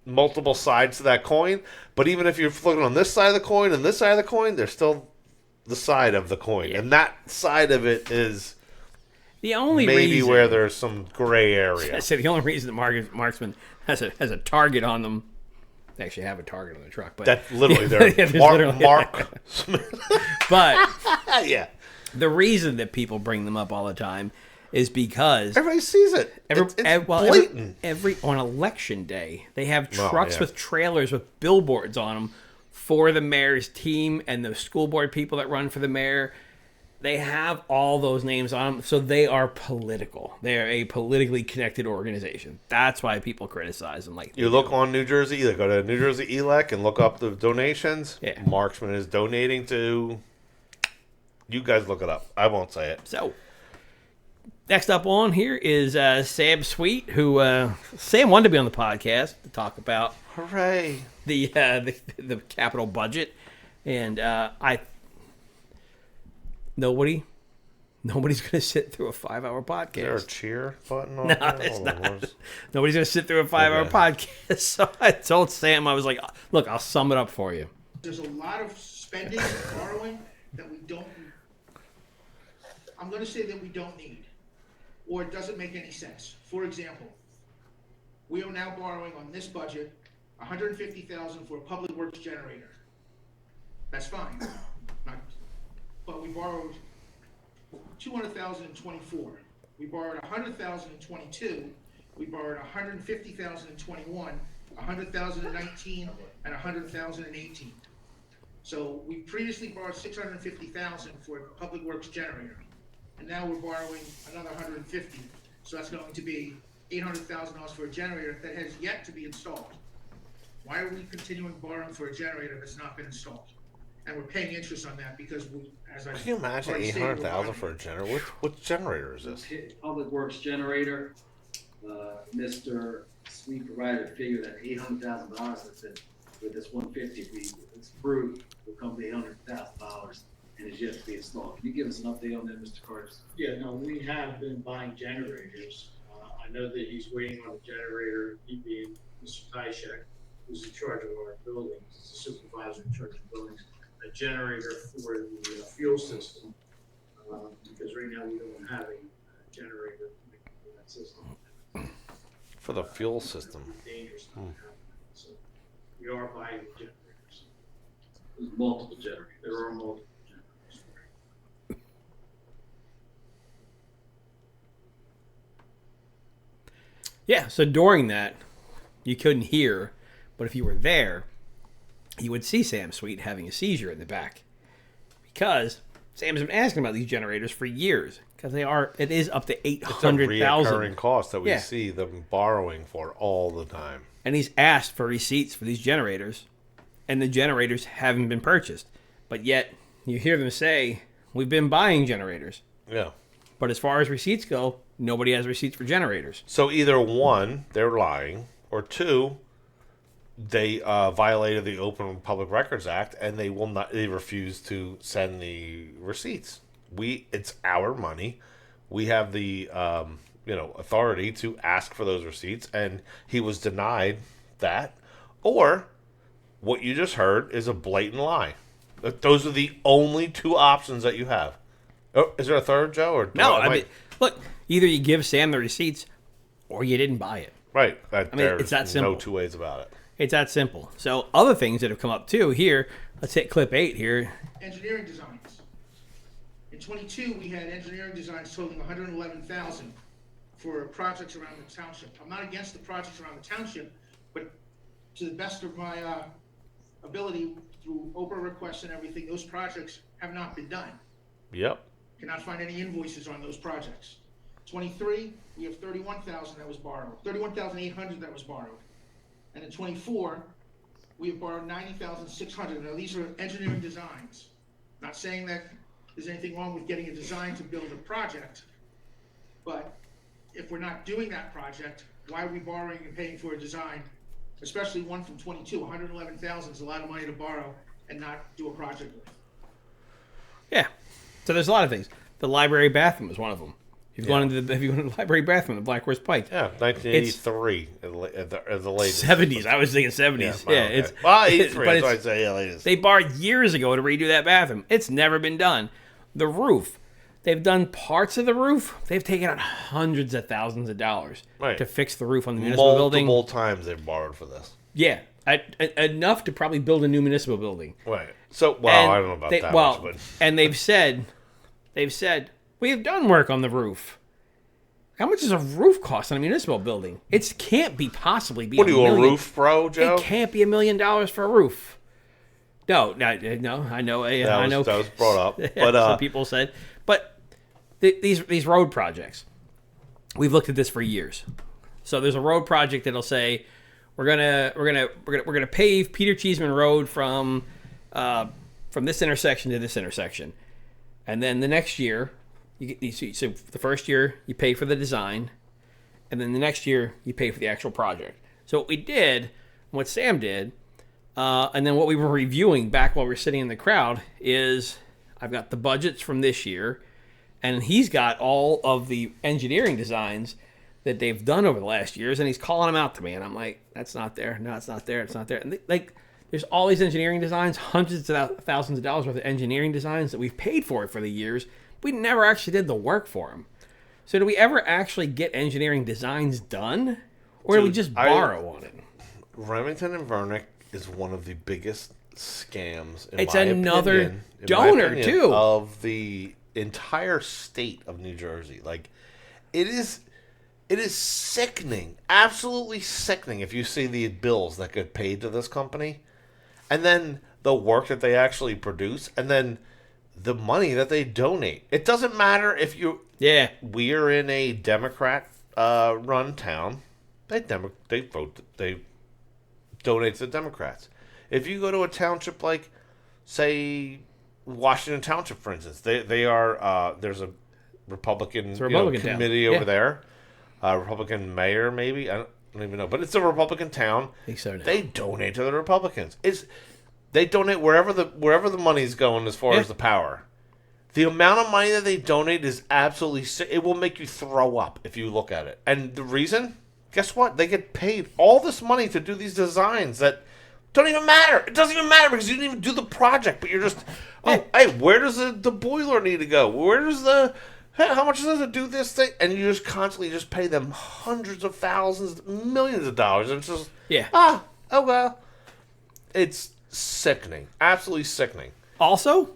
multiple sides to that coin, but even if you're looking on this side of the coin and this side of the coin, there's still the side of the coin, and that side of it is the only maybe reason, where there's some gray area. I said the only reason that Marksman has a target on them They actually have a target on the truck, but That's literally Yeah, their there's Mark. literally- Mark. But Yeah. the reason that people bring them up all the time is because Everybody sees it. It's blatant. every on election day they have Oh, trucks yeah. with trailers with billboards on them for the mayor's team and the school board people that run for the mayor. They have all those names on them, so they are political. They are a politically connected organization. That's why people criticize them. Like You look on New Jersey, you go to New Jersey ELEC and look up the donations. Yeah. Marksman is donating to. You guys look it up. I won't say it. So. Next up on here is Sam Sweet, who Sam wanted to be on the podcast to talk about Hooray! the capital budget, and nobody's going to sit through a 5-hour podcast. Is there a cheer button on No, there? it's Hold on, not. where's- Nobody's going to sit through a 5-hour Okay. podcast. So I told Sam, I was like, look, I'll sum it up for you. There's a lot of spending and borrowing that we don't, I'm gonna say that we don't need, or it doesn't make any sense. For example, we are now borrowing on this budget, $150,000 for a public works generator. That's fine, but we borrowed $200,000 in '24. We borrowed $100,000 in '22. We borrowed $150,000 in '21, $100,000 in '19, and $100,000 in '18. So we previously borrowed $650,000 for a public works generator, and now we're borrowing another $150,000. So that's going to be $800,000 for a generator that has yet to be installed. Why are we continuing borrowing for a generator that's not been installed? And we're paying interest on that because we, as I Can you imagine already stated, we're $800,000 buying- for a generator? What generator is this? Public Works generator, Mr. Sweet provided a figure that $800,000 that's it, with this 150, if it's approved, will come to $800,000 and is yet to be installed. Can you give us an update on that, Mr. Cardisd? Yeah, no, we have been buying generators. I know that he's waiting on a generator, he being Mr. Tyshek, who's in charge of our buildings, he's the supervisor in charge of buildings, a generator for the fuel system, because right now we don't have a generator for that system. For the fuel system. Dangerous not having that. So we are buying generators. There's multiple generators. There are multiple generators. Yeah, so during that, you couldn't hear, but if you were there, you would see Sam Sweet having a seizure in the back. Because Sam's been asking about these generators for years. Because it is up to It's a $800,000. reoccurring cost that we Yeah. see them borrowing for all the time. And he's asked for receipts for these generators, and the generators haven't been purchased. But yet, you hear them say, we've been buying generators. Yeah. But as far as receipts go, nobody has receipts for generators. So either one, they're lying, or two, they violated the Open Public Records Act and they will not. They refuse to send the receipts. It's our money. We have the authority to ask for those receipts, and he was denied that. Or what you just heard is a blatant lie. Those are the only two options that you have. Oh, is there a third, Joe? Or No, I mean, look, either you give Sam the receipts or you didn't buy it. right. it's that simple. No two ways about it. It's that simple. So other things that have come up too here, let's hit clip 8 here. engineering designs. In '22, we had engineering designs totaling $111,000 for projects around the township. I'm not against the projects around the township, but to the best of my ability, through Oprah requests and everything, those projects have not been done. Yep. Cannot find any invoices on those projects. '23, we have $31,000 that was borrowed, $31,800 that was borrowed. And in '24, we have borrowed $90,600. Now, these are engineering designs. Not saying that there's anything wrong with getting a design to build a project, but if we're not doing that project, why are we borrowing and paying for a design, especially one from '22? $111,000 is a lot of money to borrow and not do a project with. Yeah. So there's a lot of things. The library bathroom is one of them. If you go into the library bathroom, the Black Horse Pike. Yeah, 1983 at the latest. 70s. I was thinking 70s. Yeah, okay. it's well, 83. but That's why I say latest. they borrowed years ago to redo that bathroom. It's never been done. The roof. They've done parts of the roof. They've taken out hundreds of thousands of dollars Right. to fix the roof on the municipal building. Multiple times they've borrowed for this. Yeah. enough to probably build a new municipal building. Right. So, And I don't know about they- that well, much, but and they've said, we have done work on the roof. How much does a roof cost on a municipal building? It can't be possibly be what are $1 you, a million. roof bro, Joe? It can't be $1 million for a roof. No. I know. That was brought up, but some people said, but these road projects, we've looked at this for years. So there's a road project that'll say we're gonna pave Peter Cheeseman Road from this intersection to this intersection, and then the next year, so the first year you pay for the design, and then the next year you pay for the actual project. So what we did, what Sam did. And then what we were reviewing back while we were sitting in the crowd is I've got the budgets from this year, and he's got all of the engineering designs that they've done over the last years, and he's calling them out to me, and I'm like, that's not there. No, it's not there. It's not there. And there's all these engineering designs, hundreds of thousands of dollars worth of engineering designs that we've paid for the years. We never actually did the work for them. So do we ever actually get engineering designs done, or do we just borrow on it? Remington and Vernick is one of the biggest scams It's another donor too of the entire state of New Jersey. Like, it is sickening, absolutely sickening if you see the bills that get paid to this company, and then the work that they actually produce, and then the money that they donate. It doesn't matter if we are in a Democrat run town. They donate to the Democrats. If you go to a township like, say, Washington Township, for instance, they are there's a Republican, committee over there, Republican mayor maybe, I don't even know, but it's a Republican town. I think so now. They donate to the Republicans. They donate wherever the money's going as far as the power. The amount of money that they donate is absolutely sick. It will make you throw up if you look at it. And the reason? Guess what? They get paid all this money to do these designs that don't even matter. It doesn't even matter because you didn't even do the project, but you're just, hey, where does the boiler need to go? How much does it do this thing? And you just constantly just pay them hundreds of thousands, millions of dollars. And it's just, oh well. It's sickening. Absolutely sickening. Also,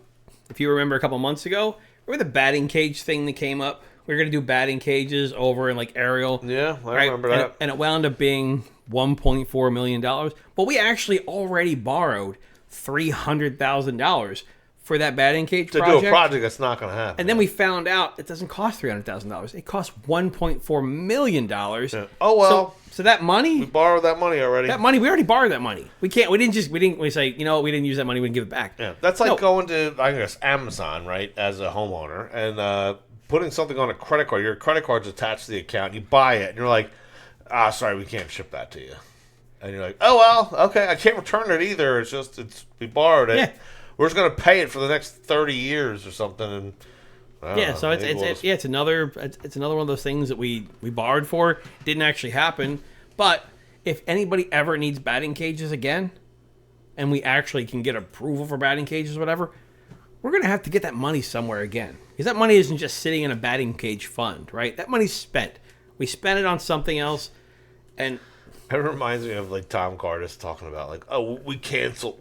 if you remember a couple months ago, remember the batting cage thing that came up? We were going to do batting cages over in Erial. Yeah, I remember that. And it wound up being $1.4 million. But we actually already borrowed $300,000 for that batting cage project. To do a project that's not going to happen. And then we found out it doesn't cost $300,000. It costs $1.4 million. Yeah. Oh, well. So that money... We borrowed that money already. We already borrowed that money. We didn't say, we didn't use that money, we didn't give it back. Yeah, that's like going to, I guess, Amazon, right, as a homeowner, and putting something on a credit card. Your credit card's attached to the account. You buy it, and you're like, sorry, we can't ship that to you. And you're like, oh, well, okay, I can't return it either. We borrowed it. Yeah. We're just going to pay it for the next 30 years or something. And so it's another one of those things that we borrowed for. Didn't actually happen. But if anybody ever needs batting cages again, and we actually can get approval for batting cages or whatever, we're going to have to get that money somewhere again. Because that money isn't just sitting in a batting cage fund, right? That money's spent. We spent it on something else, and... It reminds me of Tom Cardisd talking about we canceled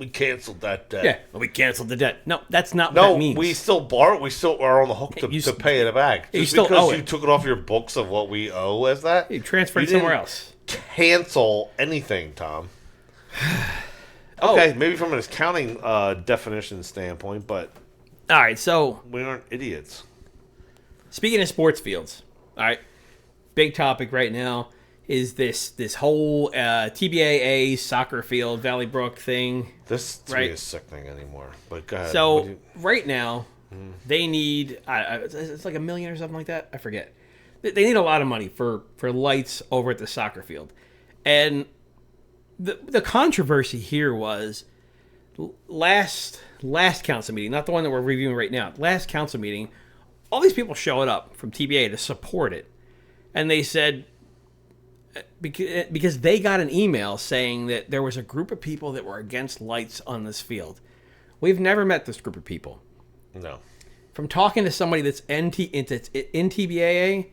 that debt. Yeah, we canceled the debt. No, that's not what that means. No, we still borrow. We still are on the hook to pay it back. You still owe it. You took it off your books of what we owe as that. You transferred it somewhere else. Cancel anything, Tom. Okay, maybe from an accounting definition standpoint, but all right. So we aren't idiots. Speaking of sports fields, all right, big topic right now is this whole TBAA soccer field, Valley Brook thing. This to me is sickening anymore. But go ahead. So right now, they need it's like $1 million or something like that. I forget. They need a lot of money for lights over at the soccer field, and the controversy here was last council meeting, not the one that we're reviewing right now. Last council meeting, all these people showed up from TBA to support it, and they said. Because they got an email saying that there was a group of people that were against lights on this field. We've never met this group of people. No. From talking to somebody that's in TBAA,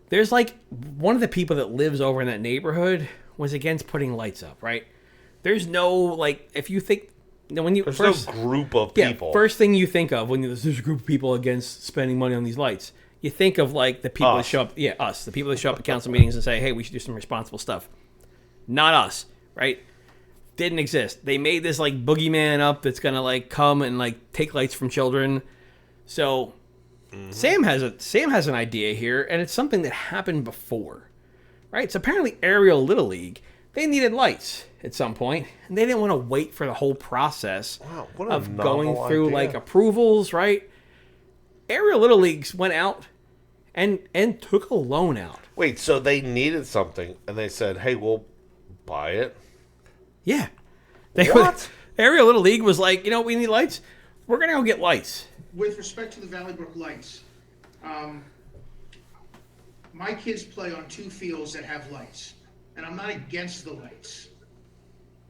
there's one of the people that lives over in that neighborhood was against putting lights up, right? There's no, like, if you think, when you There's first, no group of yeah, people. first thing you think of when there's a group of people against spending money on these lights, you think of, like, the people that Us. show up, us, the people that show up at council meetings and say, hey, we should do some responsible stuff. Not us, right? Didn't exist. They made this, like, boogeyman up that's gonna, like, come and, like, take lights from children. So Sam has an idea here, and it's something that happened before, right? So apparently Ariel Little League, they needed lights at some point, and they didn't want to wait for the whole process Wow, what a of novel going through idea. like approvals, right? Ariel Little Leagues went out and took a loan out. Wait, so they needed something, and they said, "Hey, we'll buy it." Yeah. What? Ariel Little League was like, we need lights. We're gonna go get lights. With respect to the Valley Brook lights, my kids play on 2 fields that have lights, and I'm not against the lights.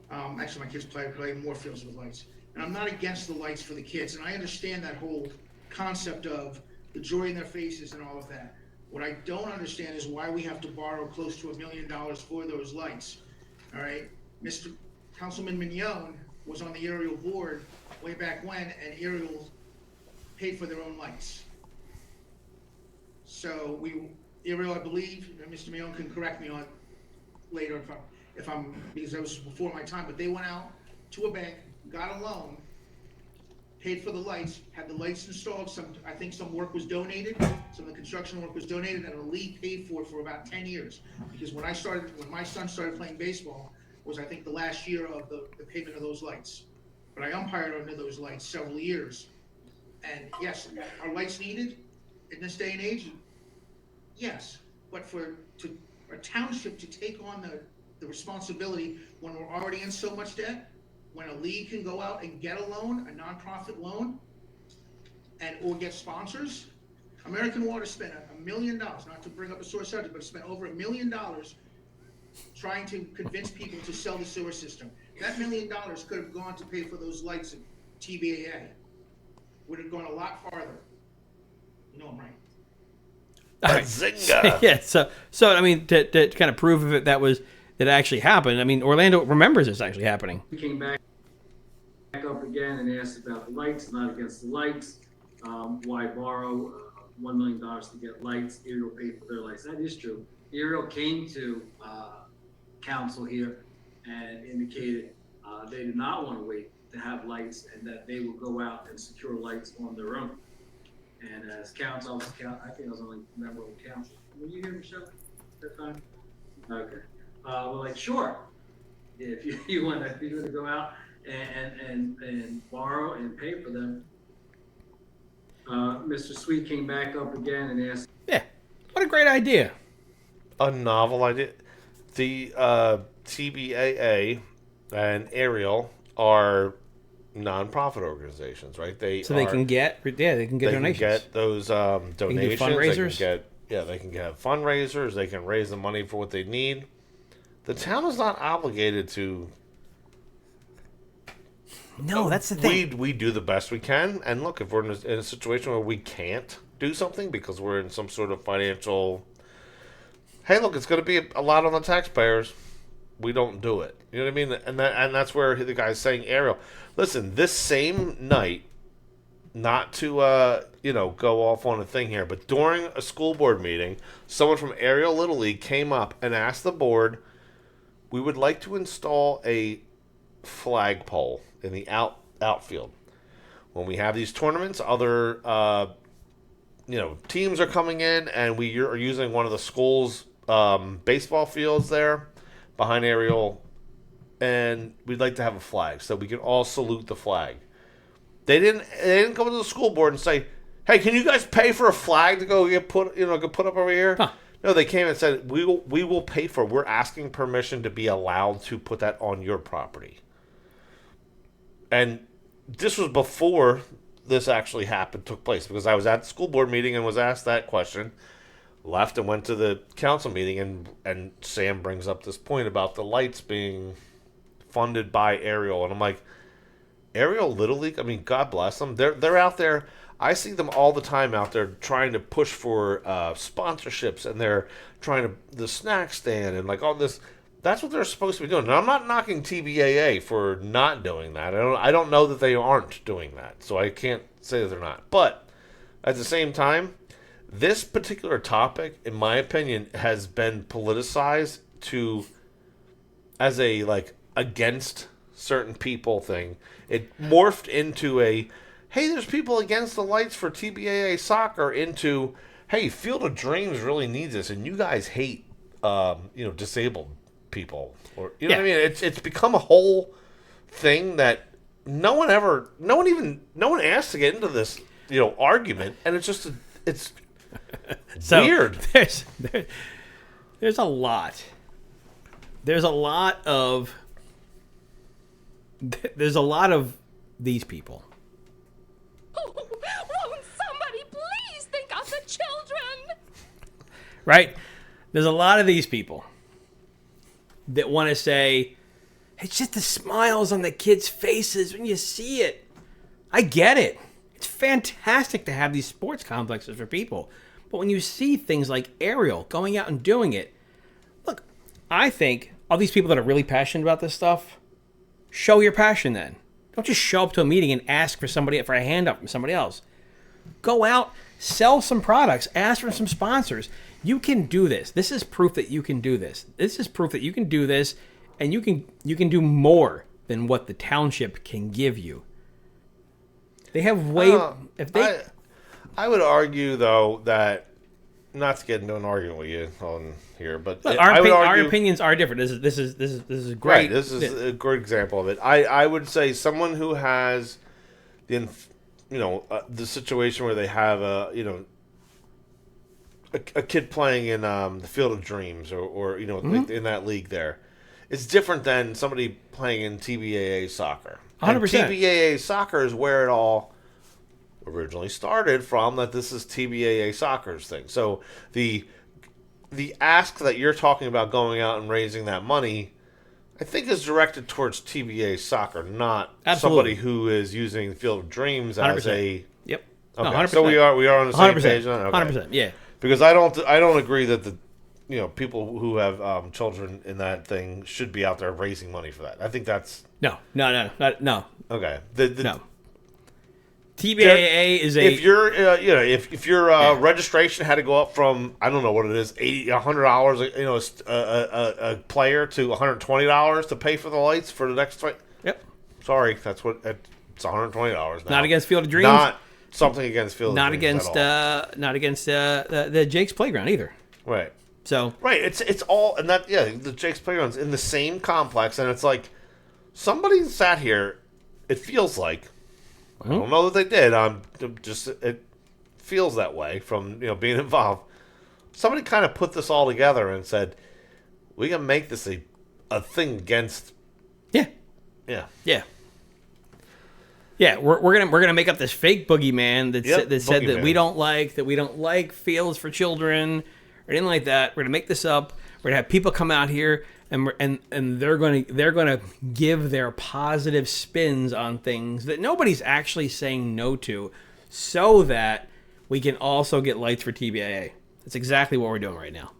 Actually, my kids play more fields with lights, and I'm not against the lights for the kids, and I understand that whole concept of the joy in their faces and all of that. What I don't understand is why we have to borrow close to $1 million for those lights. All right, Mr. Councilman Mignon was on the Erial board way back when, and Erial paid for their own lights. So Erial, I believe, and Mr. Mignon can correct me on later if I'm because that was before my time, but they went out to a bank, got a loan, paid for the lights, had the lights installed. I think some work was donated, some of the construction work was donated, and the league paid for it for about 10 years. Because when my son started playing baseball, was I think the last year of the payment of those lights. But I umpired under those lights several years. And yes, are lights needed in this day and age? Yes, but for a township to take on the responsibility when we're already in so much debt, when a league can go out and get a loan, a nonprofit loan, or get sponsors. American Water spent $1 million, not to bring up a sore subject, but spent over $1 million trying to convince people to sell the sewer system. That $1 million could have gone to pay for those lights at TBAA. Would have gone a lot farther. You know I'm right. All right. Bazinga. Yeah. So I mean, to kind of prove that that actually happened. I mean, Orlando remembers this actually happening. We came back up again and asked about the lights, not against the lights. Why borrow $1 million to get lights? Erial paid for their lights. That is true. Erial came to council here and indicated they did not want to wait to have lights and that they would go out and secure lights on their own. And as council, I think I was only a member of council. Were you here, Michelle, at that time? Okay. We're like, sure. If you want to go out and borrow and pay for them. Mr. Sweet came back up again and asked. Yeah. What a great idea. A novel idea. The TBAA and Ariel are non-profit organizations, right? They can get donations. They can get those donations. Fundraisers. They can get fundraisers. They can raise the money for what they need. The town is not obligated to. No, that's the thing. We do the best we can, and look, if we're in a situation where we can't do something because we're in some sort of financial. Hey, look, it's going to be a lot on the taxpayers. We don't do it. You know what I mean? And that's where the guy's saying, Ariel, listen, this same night, not to go off on a thing here, but during a school board meeting, someone from Ariel Little League came up and asked the board, we would like to install a flagpole in the outfield. When we have these tournaments, other teams are coming in, and we are using one of the school's baseball fields there behind Ariel, and we'd like to have a flag so we can all salute the flag. They didn't go to the school board and say, "Hey, can you guys pay for a flag to go get put up over here?" Huh. No, they came and said, "We will pay for it. We're asking permission to be allowed to put that on your property." And this was before this actually took place, because I was at the school board meeting and was asked that question, left and went to the council meeting, and Sam brings up this point about the lights being funded by Ariel, and I'm like, Ariel Little League, I mean, God bless them. They're out there. I see them all the time out there trying to push for sponsorships, and they're trying to the snack stand and like all this. That's what they're supposed to be doing. And I'm not knocking TBAA for not doing that. I don't know that they aren't doing that, so I can't say that they're not. But at the same time, this particular topic, in my opinion, has been politicized as a like against certain people thing. It morphed into a, hey, there's people against the lights for TBAA soccer, into, hey, Field of Dreams really needs this, and you guys hate, disabled people, or you know what I mean. It's become a whole thing that no one asked to get into this, argument, and it's just it's so weird. There's a lot. There's a lot of these people. Won't somebody please think of the children? Right? There's a lot of these people that want to say, it's just the smiles on the kids' faces when you see it. I get it. It's fantastic to have these sports complexes for people. But when you see things like Ariel going out and doing it, look, I think all these people that are really passionate about this stuff, show your passion then. Don't just show up to a meeting and ask for a hand up from somebody else. Go out, sell some products, ask for some sponsors. You can do this. This is proof that you can do this. This is proof that you can do this, and you can do more than what the township can give you. They have I would argue though that, not to get into an argument with you on here, but look, our opinions are different. This is great. Right, this is a great example of it. I would say someone who has the situation where they have a kid playing in the Field of Dreams or like in that league there, it's different than somebody playing in TBAA soccer. 100%. TBAA soccer is where it all originally started from, that this is TBAA soccer's thing. So the ask that you're talking about going out and raising that money, I think is directed towards TBA soccer, not somebody who is using the Field of Dreams as 100%. a. Yep. Okay. No, 100%. So we are on the same 100%. page. Okay. 100%. Yeah. Because I don't agree that the people who have children in that thing should be out there raising money for that. I think that's no. Okay. No. TBAA is a. If your if your registration had to go up from, I don't know what it is, $100, a player to $120 to pay for the lights for the next fight. Yep. Sorry, that's what it's $120 now. Not against Field of Dreams. Not something against Field of Dreams. Not against the Jake's Playground either. Right. So right, it's all, and that the Jake's Playground's in the same complex, and it's like somebody sat here. It feels like. I don't know that they did. It feels that way from being involved. Somebody kind of put this all together and said, "We can make this a thing against." Yeah. We're gonna make up this fake boogeyman that said that we don't like fields for children or anything like that. We're gonna make this up. We're gonna have people come out here. And they're gonna give their positive spins on things that nobody's actually saying no to, so that we can also get lights for TBAA. That's exactly what we're doing right now.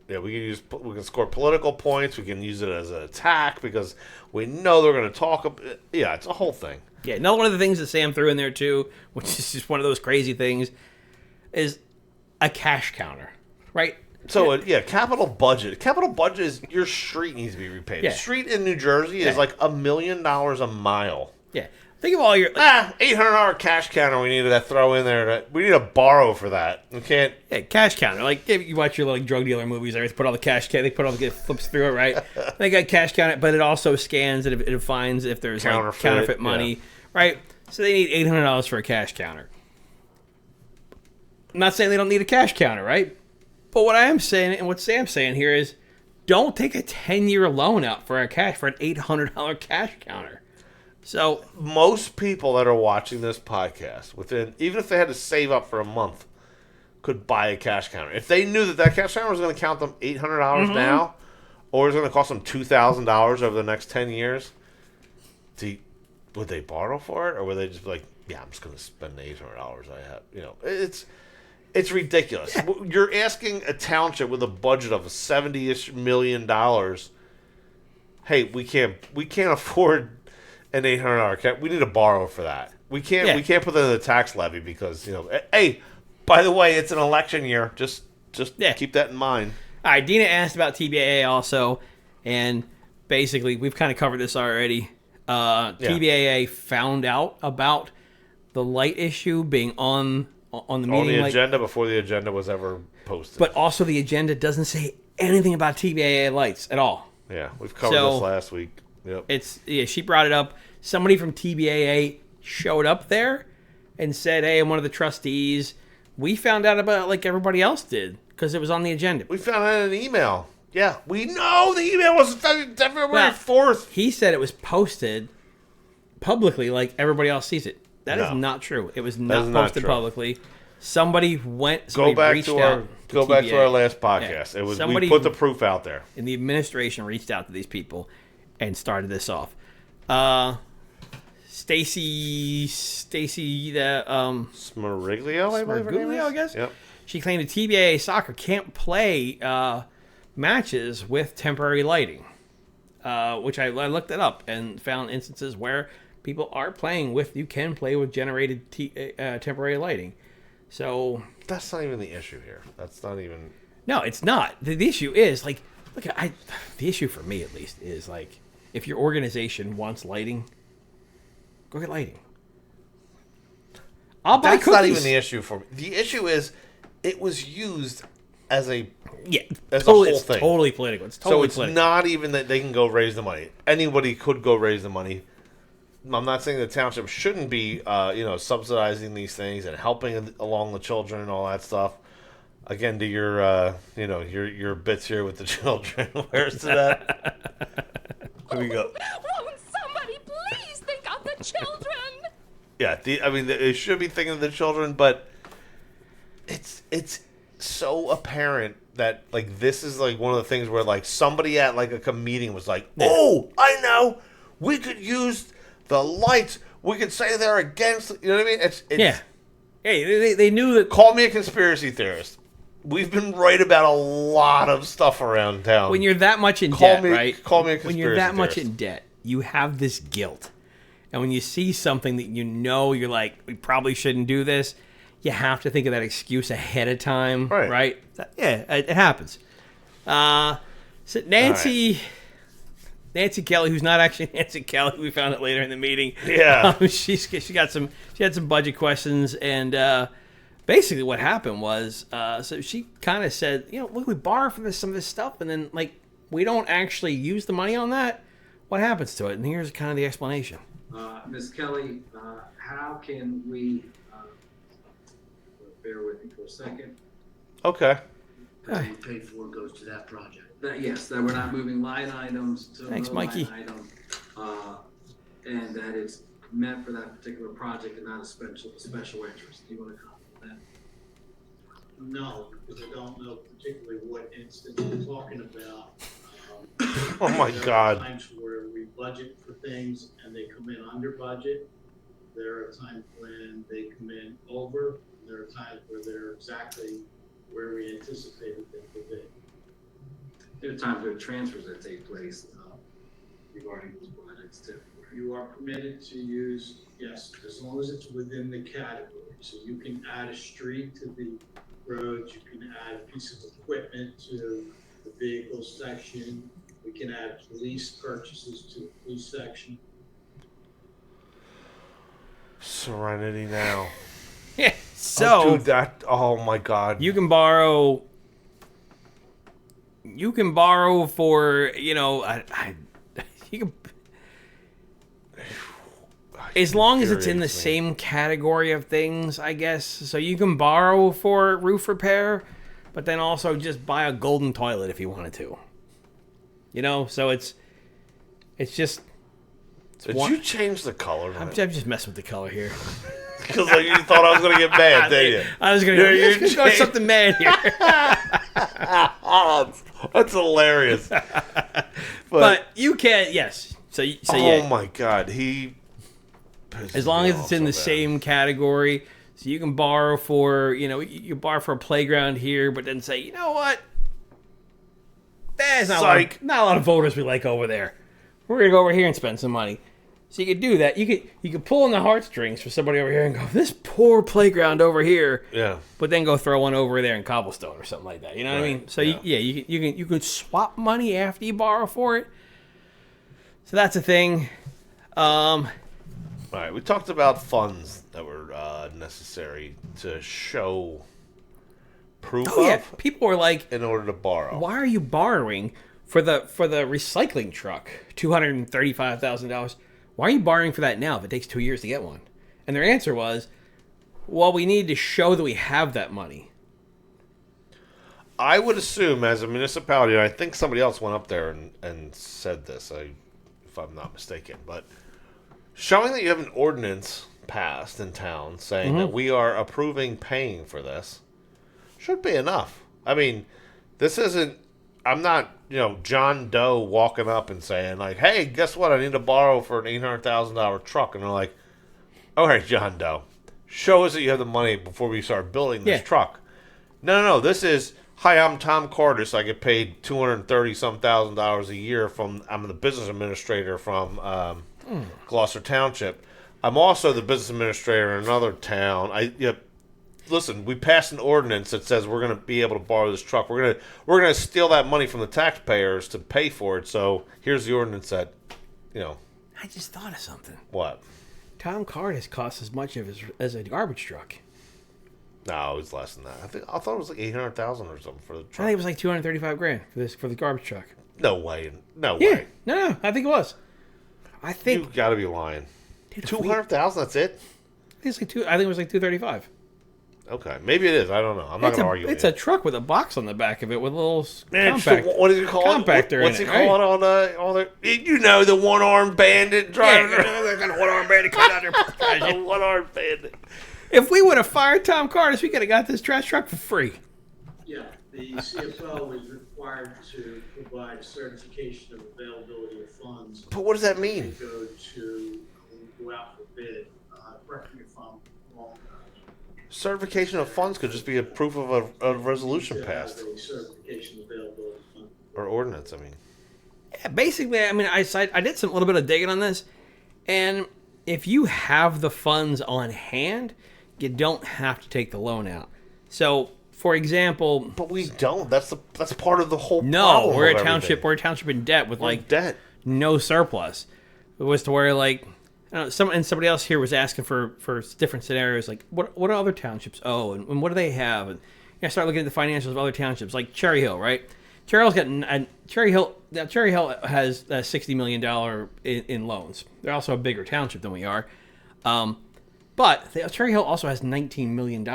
Yeah. We can score political points. We can use it as an attack because we know they're going to talk. Yeah, it's a whole thing. Yeah. Another one of the things that Sam threw in there too, which is just one of those crazy things, is a cash counter, right? So, capital budget. Capital budget is your street needs to be repaid. Yeah. The street in New Jersey is like $1 million a mile. Yeah. Think of all your... $800 cash counter we need to throw in there. We need to borrow for that. We can't... Yeah, cash counter. Like, if you watch your drug dealer movies, they put all the cash... They put all the... flips through it, right? They got cash counter, but it also scans and it finds if there's counterfeit money, right? So they need $800 for a cash counter. I'm not saying they don't need a cash counter, right? But what I am saying, and what Sam's saying here is, don't take a 10-year loan out for an $800 cash counter. So most people that are watching this podcast, even if they had to save up for a month, could buy a cash counter. If they knew that cash counter was going to count them $800 now, or it's going to cost them $2,000 over the next 10 years, would they borrow for it, or would they just be like, yeah, I'm just going to spend the $800 I have? It's ridiculous. You're asking a township with a budget of $70-ish million. Hey, we can't afford an $800 cap. We need to borrow for that. We can't put that in the tax levy because Hey, by the way, it's an election year. Just keep that in mind. All right, Dina asked about TBAA also, and basically we've kind of covered this already. TBAA found out about the light issue being on the meeting, on the agenda before the agenda was ever posted. But also the agenda doesn't say anything about TBAA lights at all. Yeah, we've covered this last week. Yep. She brought it up. Somebody from TBAA showed up there and said, "Hey, I'm one of the trustees. We found out about it like everybody else did because it was on the agenda." We found out in an email. Yeah, we know the email was February 4th. He said it was posted publicly like everybody else sees it. That is not true. It was not posted publicly. Somebody go back to our last podcast. Yeah. It was we put the proof out there. And the administration reached out to these people and started this off. Stacy the Smariglio, I believe her name is. I guess. Yep. She claimed that TBAA soccer can't play matches with temporary lighting, which I looked it up and found instances where people are playing with. You can play with generated temporary lighting. So that's not even the issue here. That's not even. No, it's not. The issue is the issue for me at least is like if your organization wants lighting, go get lighting. I'll buy That's cookies. Not even the issue for me. The issue is it was used as a as totally, a whole thing. Totally political. It's totally political. Not even that they can go raise the money. Anybody could go raise the money. I'm not saying the township shouldn't be, subsidizing these things and helping along the children and all that stuff. Again, to your bits here with the children. Where's that? Here we go. Won't somebody please think of the children? Yeah, they should be thinking of the children, but it's so apparent that this is one of the things where somebody at a meeting was like, "Oh, I know, we could use the lights. We could say they're against." You know what I mean? It's Hey, they knew that. Call me a conspiracy theorist. We've been right about a lot of stuff around town. When you're that much in debt, right? Call me a conspiracy When you're that much theorist. in debt, you have this guilt. And when you see something that you're like, we probably shouldn't do this, you have to think of that excuse ahead of time, right? It happens. So Nancy Kelly, who's not actually Nancy Kelly, we found it later in the meeting. Yeah, she had some budget questions, and basically what happened was, so she kind of said, look, we borrow from some of this stuff, and then we don't actually use the money on that. What happens to it? And here's kind of the explanation. Ms. Kelly, how can we, bear with me for a second. Okay. What we paid for goes to that project. That we're not moving line items to Thanks, another Mikey. line item, and that it's meant for that particular project and not a special interest. Do you want to comment on that? No, because I don't know particularly what instance we're talking about. Oh my God. There are times where we budget for things and they come in under budget. There are times when they come in over. There are times where they're exactly where we anticipated them to be. There are times there are transfers that take place regarding those projects too. You are permitted to use, yes, as long as it's within the category. So you can add a street to the roads, you can add a piece of equipment to the vehicle section, we can add police purchases to the police section. Serenity now. Yeah. So dude, oh my God. You can borrow for, you can, as long as it's in the same category of things, I guess. So you can borrow for roof repair, but then also just buy a golden toilet if you wanted to. So it's just. Did you change the color? I'm just messing with the color here. Because you thought I was going to get mad, didn't you? I was going to go something mad here. That's hilarious. But you can, yes. So oh my God, he. As long as it's in the same category. So you can borrow for, you borrow for a playground here, but then say, you know what? There's not a lot of voters we like over there. We're gonna go over here and spend some money. So you could do that. You could pull in the heartstrings for somebody over here and go, this poor playground over here. Yeah. But then go throw one over there in cobblestone or something like that. You know what I mean? So you can swap money after you borrow for it. So that's a thing. All right, we talked about funds that were necessary to show proof of. People were like, in order to borrow. Why are you borrowing for the recycling truck? $235,000. Why are you borrowing for that now if it takes 2 years to get one? And their answer was, well, we need to show that we have that money. I would assume as a municipality, and I think somebody else went up there and said this, if I'm not mistaken, but showing that you have an ordinance passed in town saying that we are approving paying for this should be enough. I mean, this isn't, I'm not, John Doe walking up and saying like, hey, guess what? I need to borrow for an $800,000 truck. And they're like, all right, John Doe, show us that you have the money before we start building this truck. No. This is, hi, I'm Tom Cardisd. I get paid $230,000 a year I'm the business administrator from Gloucester Township. I'm also the business administrator in another town. Listen, we passed an ordinance that says we're going to be able to borrow this truck. We're going to steal that money from the taxpayers to pay for it. So here's the ordinance that, I just thought of something. What? Tom Cardisd costs as much as a garbage truck. No, it was less than that. I thought it was like $800,000 or something for the truck. I think it was like $235,000 for the garbage truck. No way. No Yeah. way. No, I think it was. I think You got to be lying. Dude, 200,000. That's it. I think it was like $235,000. Okay, maybe it is. I don't know. I'm not going to argue. It's a truck with a box on the back of it with a little compact. What does he call it? Compactor. What's he call it on the? The one-armed bandit driver. Yeah, got a one-armed bandit coming out there. The one-armed bandit. If we would have fired Tom Cardisd, we could have got this trash truck for free. Yeah, the CFO is required to provide a certification of availability of funds. But what does that mean? Go out for bid. Correct me if I'm wrong. Certification of funds could just be a proof of a resolution passed. A certification of availability of funds. Or ordinance, I mean. Yeah, basically, I mean, I did some little bit of digging on this, and if you have the funds on hand, you don't have to take the loan out. So, for example, but we don't. That's part of the whole. No, we're a township. We're a township in debt with debt, no surplus. It was to where somebody else here was asking for different scenarios, like what do other townships owe and what do they have? And I start looking at the financials of other townships, like Cherry Hill, right? Cherry Hill has $60 million in loans. They're also a bigger township than we are, but Cherry Hill also has $19 million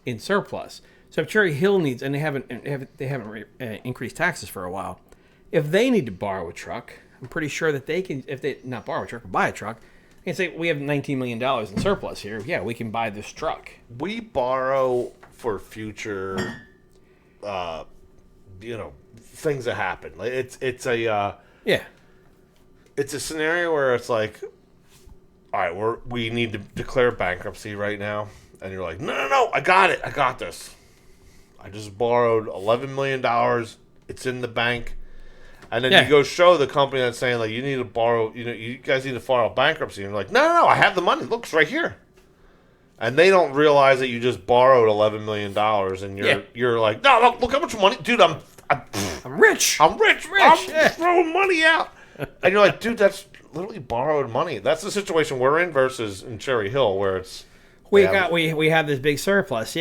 in surplus. So if Cherry Hill needs, and they haven't increased taxes for a while, if they need to borrow a truck, I'm pretty sure that they can, if they not borrow a truck, but buy a truck, they can say, we have $19 million in surplus here. Yeah, we can buy this truck. We borrow for future, things that happen. Like it's a scenario where it's like, all right, we need to declare bankruptcy right now, and you're like, no, I got it, I got this. I just borrowed $11 million. It's in the bank. And then you go show the company that's saying, like, you need to borrow, you guys need to file bankruptcy. And you're like, no, I have the money. Look, it's right here. And they don't realize that you just borrowed $11 million. And you're like, no, look how much money. Dude, I'm rich. I'm rich. I'm throwing money out. And you're like, dude, that's literally borrowed money. That's the situation we're in versus in Cherry Hill where it's. We have this big surplus,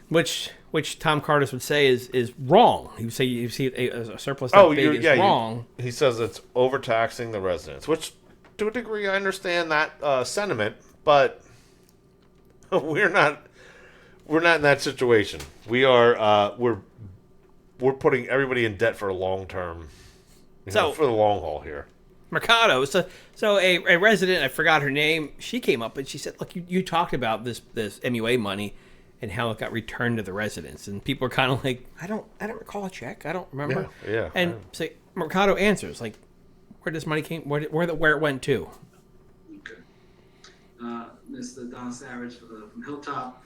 which Tom Cardisd would say is wrong. He would say you see a surplus that big is wrong. He says it's overtaxing the residents, which to a degree I understand that sentiment, but we're not in that situation. We are we're putting everybody in debt for a long term, for the long haul here. Mercado. So a resident, I forgot her name. She came up and she said, "Look, you talked about this MUA money and how it got returned to the residents." And people are kind of like, I don't recall a check. I don't remember. Yeah. And so Mercado answers like, where this money came, where it went to. Okay. Mr. Don Savage from Hilltop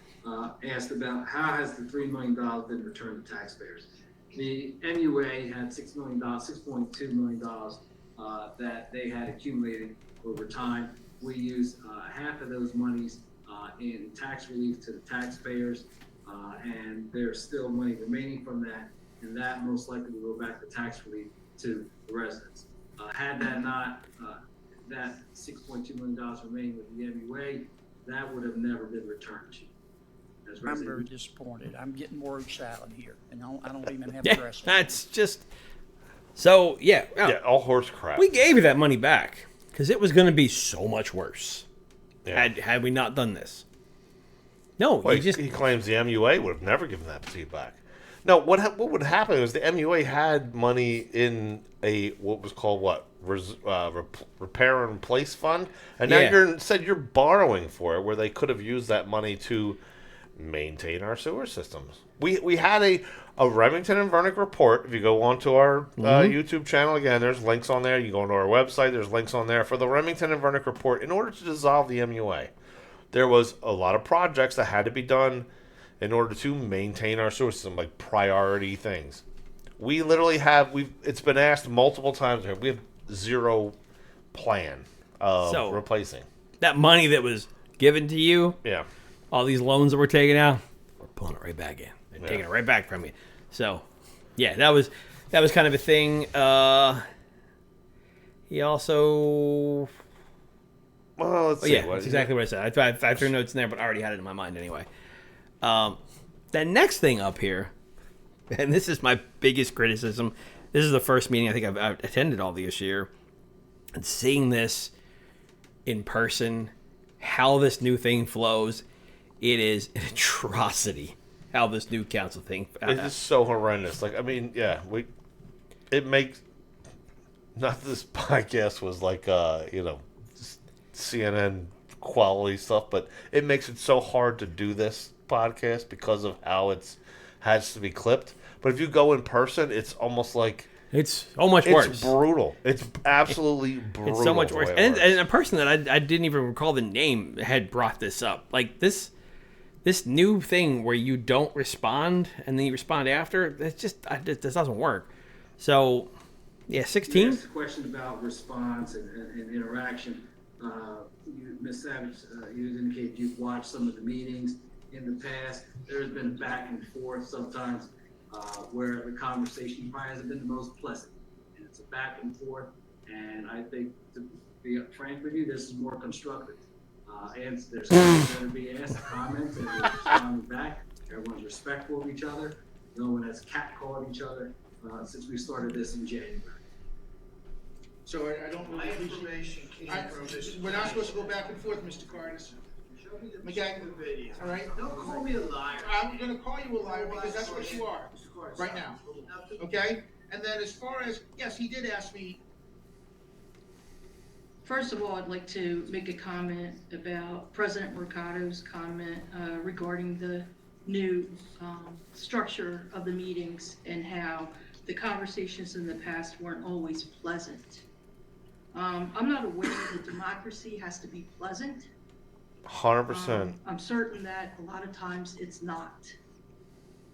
asked about how has the $3 million been returned to taxpayers. The MUA had $6.2 million that they had accumulated over time. We used half of those monies in tax relief to the taxpayers, and there's still money remaining from that, and that most likely will go back to tax relief to the residents. Had that not, that $6.2 million remaining with the MUA, that would have never been returned to you. I'm very disappointed. I'm getting word salad here, and I don't even have Yeah, dressing. that's just so. Yeah, all horse crap. We gave you that money back because it was going to be so much worse Yeah. had we not done this. No, Well, you just he claims the MUA would have never given that to you back. No, what would happen is the MUA had money in a what was called repair and replace fund, and now you're borrowing for it, where they could have used that money to maintain our sewer systems. We had a Remington and Vernick report. If you go onto our YouTube channel, again, there's links on there. You go onto our website, there's links on there for the Remington and Vernick report. In order to dissolve the MUA, there was a lot of projects that had to be done in order to maintain our sewer system, like priority things. We literally it's been asked multiple times here. We have zero plan of replacing that money that was given to you. Yeah. All these loans that we're taking out, we're pulling it right back in. They're taking it right back from you. So, yeah, that was kind of a thing. He also... Well, let's see. Yeah, that's exactly what I said. I threw notes in there, but I already had it in my mind anyway. The next thing up here, and this is my biggest criticism. This is the first meeting I think I've attended all this year. And seeing this in person, how this new thing flows... It is an atrocity how this new council thing. It is so horrendous. Like, I mean, yeah, it makes. Not this podcast was like, CNN quality stuff, but it makes it so hard to do this podcast because of how has to be clipped. But if you go in person, it's almost like. It's so much worse. It's brutal. It's absolutely brutal. It's so much worse. And a person that I didn't even recall the name had brought this up. Like, this new thing where you don't respond and then you respond after, this doesn't work. So, yeah, 16? You asked a question about response and interaction. Ms. Savage, you indicated you've watched some of the meetings in the past. There's been back and forth sometimes where the conversation probably hasn't been the most pleasant. And it's a back and forth. And I think, to be frank with you, this is more constructive. And there's going to be asked comments and we're responding back. Everyone's respectful of each other. No one has catcalled each other since we started this in January. So I don't really appreciate. We're not supposed to go back and forth, Mr. Cardisd. Okay, all right? Don't call me a liar. I'm going to call you a liar because that's what you are right now. Okay? And then as far as, yes, he did ask me. First of all, I'd like to make a comment about President Mercado's comment regarding the new structure of the meetings and how the conversations in the past weren't always pleasant. I'm not aware that democracy has to be pleasant. 100%. I'm certain that a lot of times it's not.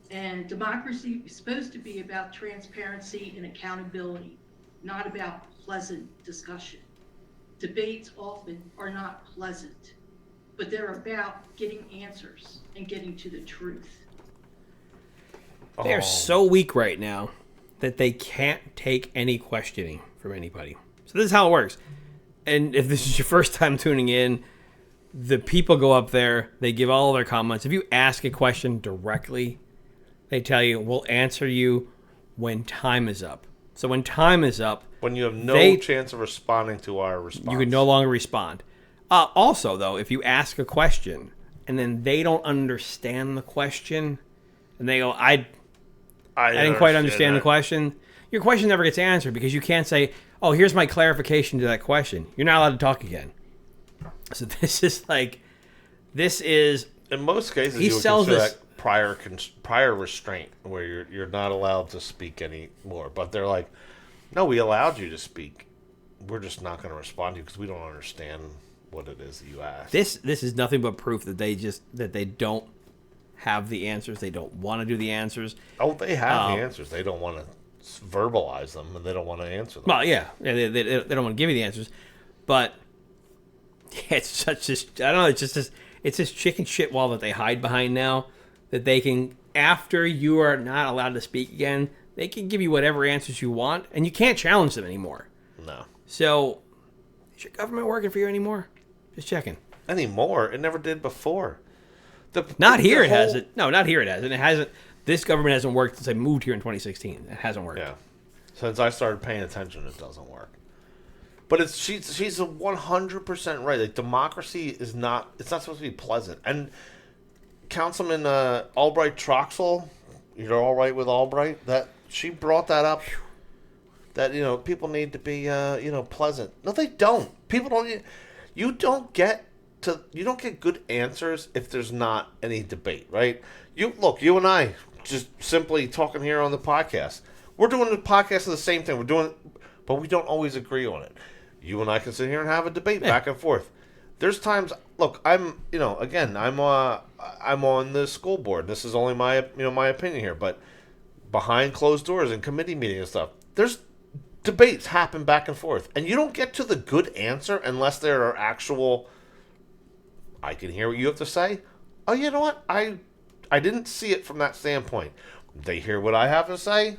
And democracy is supposed to be about transparency and accountability, not about pleasant discussion. Debates often are not pleasant, but they're about getting answers and getting to the truth. They're so weak right now that they can't take any questioning from anybody. So this is how it works. And if this is your first time tuning in, the people go up there, they give all their comments. If you ask a question directly, they tell you, we'll answer you when time is up. So when time is up, when you have no chance of responding to our response, you can no longer respond. Also, though, if you ask a question and then they don't understand the question, and they go, I didn't quite understand the question, your question never gets answered because you can't say, oh, here's my clarification to that question. You're not allowed to talk again. So this is in most cases he you would sells consider this that prior restraint where you're not allowed to speak anymore. But they're like, no, we allowed you to speak. We're just not going to respond to you because we don't understand what it is that you asked. This is nothing but proof that they don't have the answers. They don't want to do the answers. Oh, they have the answers. They don't want to verbalize them, and they don't want to answer them. Well, yeah, they don't want to give you the answers, but it's such this. I don't know. It's this chicken shit wall that they hide behind now. That they can, after you are not allowed to speak again, they can give you whatever answers you want, and you can't challenge them anymore. No. So, is your government working for you anymore? Just checking. Anymore? It never did before. Not here. It hasn't. No, not here. It hasn't. It hasn't. This government hasn't worked since I moved here in 2016. It hasn't worked. Yeah. Since I started paying attention, it doesn't work. But she's 100% right. Like, democracy is not. It's not supposed to be pleasant. And Councilman Albright Troxel, you're all right with Albright? That she brought that up. That people need to be pleasant. No, they don't. People don't. You don't get good answers if there's not any debate, right? You and I just simply talking here on the podcast. We're doing the podcast of the same thing. We're doing, but we don't always agree on it. You and I can sit here and have a debate back and forth. There's times. Look, I'm on the school board. This is only my opinion here, but behind closed doors in committee meetings and stuff, there's debates happen back and forth, and you don't get to the good answer unless there are actual. I can hear what you have to say. Oh, you know what? I didn't see it from that standpoint. They hear what I have to say.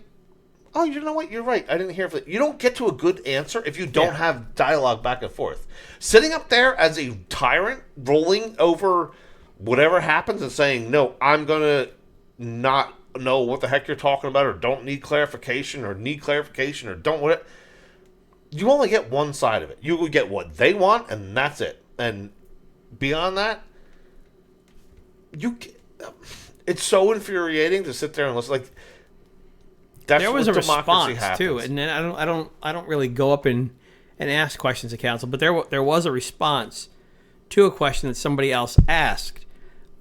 Oh, you know what? You're right. I didn't hear it. You don't get to a good answer if you don't have dialogue back and forth. Sitting up there as a tyrant, rolling over whatever happens and saying, no, I'm going to not know what the heck you're talking about, or don't need clarification, or don't want it. You only get one side of it. You will get what they want, and that's it. And beyond that, it's so infuriating to sit there and listen. Like, there was a response happens. Too, and then I don't really go up and ask questions to council, but there was a response to a question that somebody else asked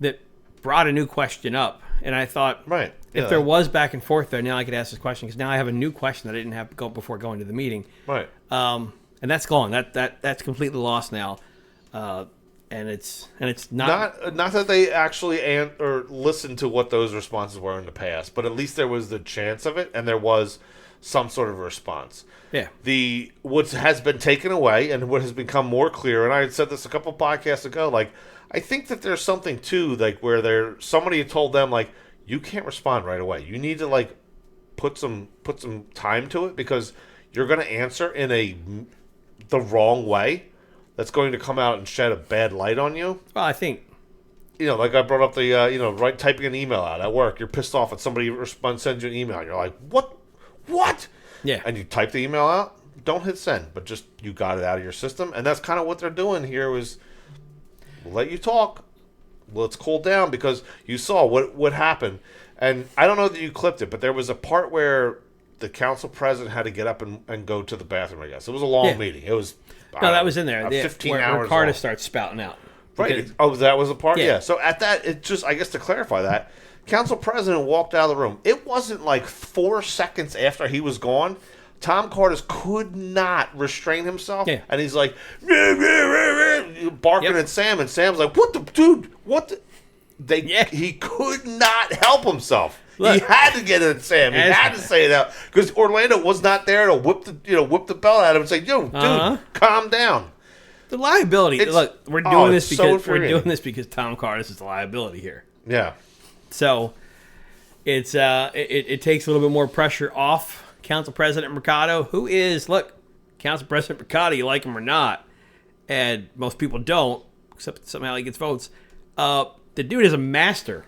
that brought a new question up, and I thought, right, if there was back and forth there, now I could ask this question because now I have a new question that I didn't have to go before going to the meeting, right? And that's gone. That's completely lost now. And it's not that they actually or listened to what those responses were in the past, but at least there was the chance of it, and there was some sort of response. Yeah. What has been taken away and what has become more clear, and I had said this a couple podcasts ago. Like, I think that there's something too, like where somebody had told them like, you can't respond right away. You need to like put some time to it because you're going to answer in the wrong way. That's going to come out and shed a bad light on you. Well, I think, like I brought up the, typing an email out at work. You're pissed off at somebody sends you an email. You're like, what? Yeah. And you type the email out. Don't hit send, but just you got it out of your system. And that's kind of what they're doing here is we'll let you talk. Let's cool down because you saw what happened. And I don't know that you clipped it, but there was a part where the council president had to get up and go to the bathroom, I guess. It was a long meeting. It was... No, that was in there. 15 where hours Cardisd starts spouting out. Right. That was a part? Yeah. So at that, it just, I guess to clarify that, council president walked out of the room. It wasn't like 4 seconds after he was gone. Tom Cardisd could not restrain himself. Yeah. And he's like, barking at Sam. And Sam's like, what the, dude, what the? He could not help himself. Look, he had to get it at Sam. He had to say it out because Orlando was not there to whip the bell at him and say, "Yo, dude, calm down." The liability. Look, we're doing this because Tom Cardisd is the liability here. Yeah. So it's it takes a little bit more pressure off Council President Mercado, who is Council President Mercado. You like him or not, and most people don't, except somehow he gets votes. The dude is a master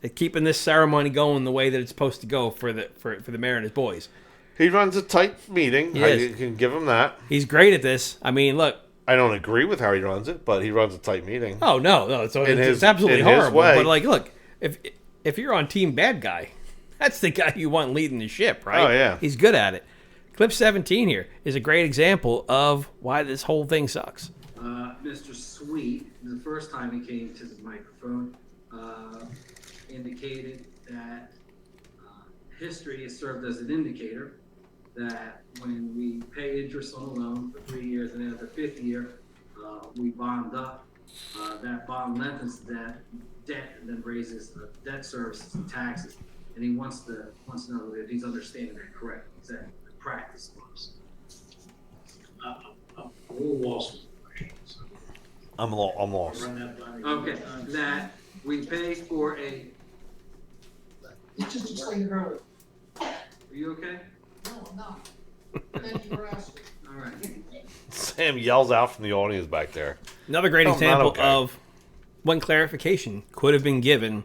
at keeping this ceremony going the way that it's supposed to go for the mayor and his boys. He runs a tight meeting. I can give him that. He's great at this. I mean, look. I don't agree with how he runs it, but he runs a tight meeting. Oh, no. It's absolutely horrible. But, look, if you're on team bad guy, that's the guy you want leading the ship, right? Oh, yeah. He's good at it. Clip 17 here is a great example of why this whole thing sucks. Mr. Sweet, the first time he came to the microphone, indicated that history has served as an indicator that when we pay interest on a loan for 3 years and then at the 5th year, we bond up. That bond lengthens that debt and then raises debt services and taxes. And he wants to know if he's understanding that correct, exactly, the practice was. I'm a little lost with the question, so I'm lost. run that by me. Okay, that we pay for a, It's just explain it earlier. are you okay? No, I'm not. Thank you for asking. All right. Sam yells out from the audience back there. Another great Oh, not example okay. of when clarification could have been given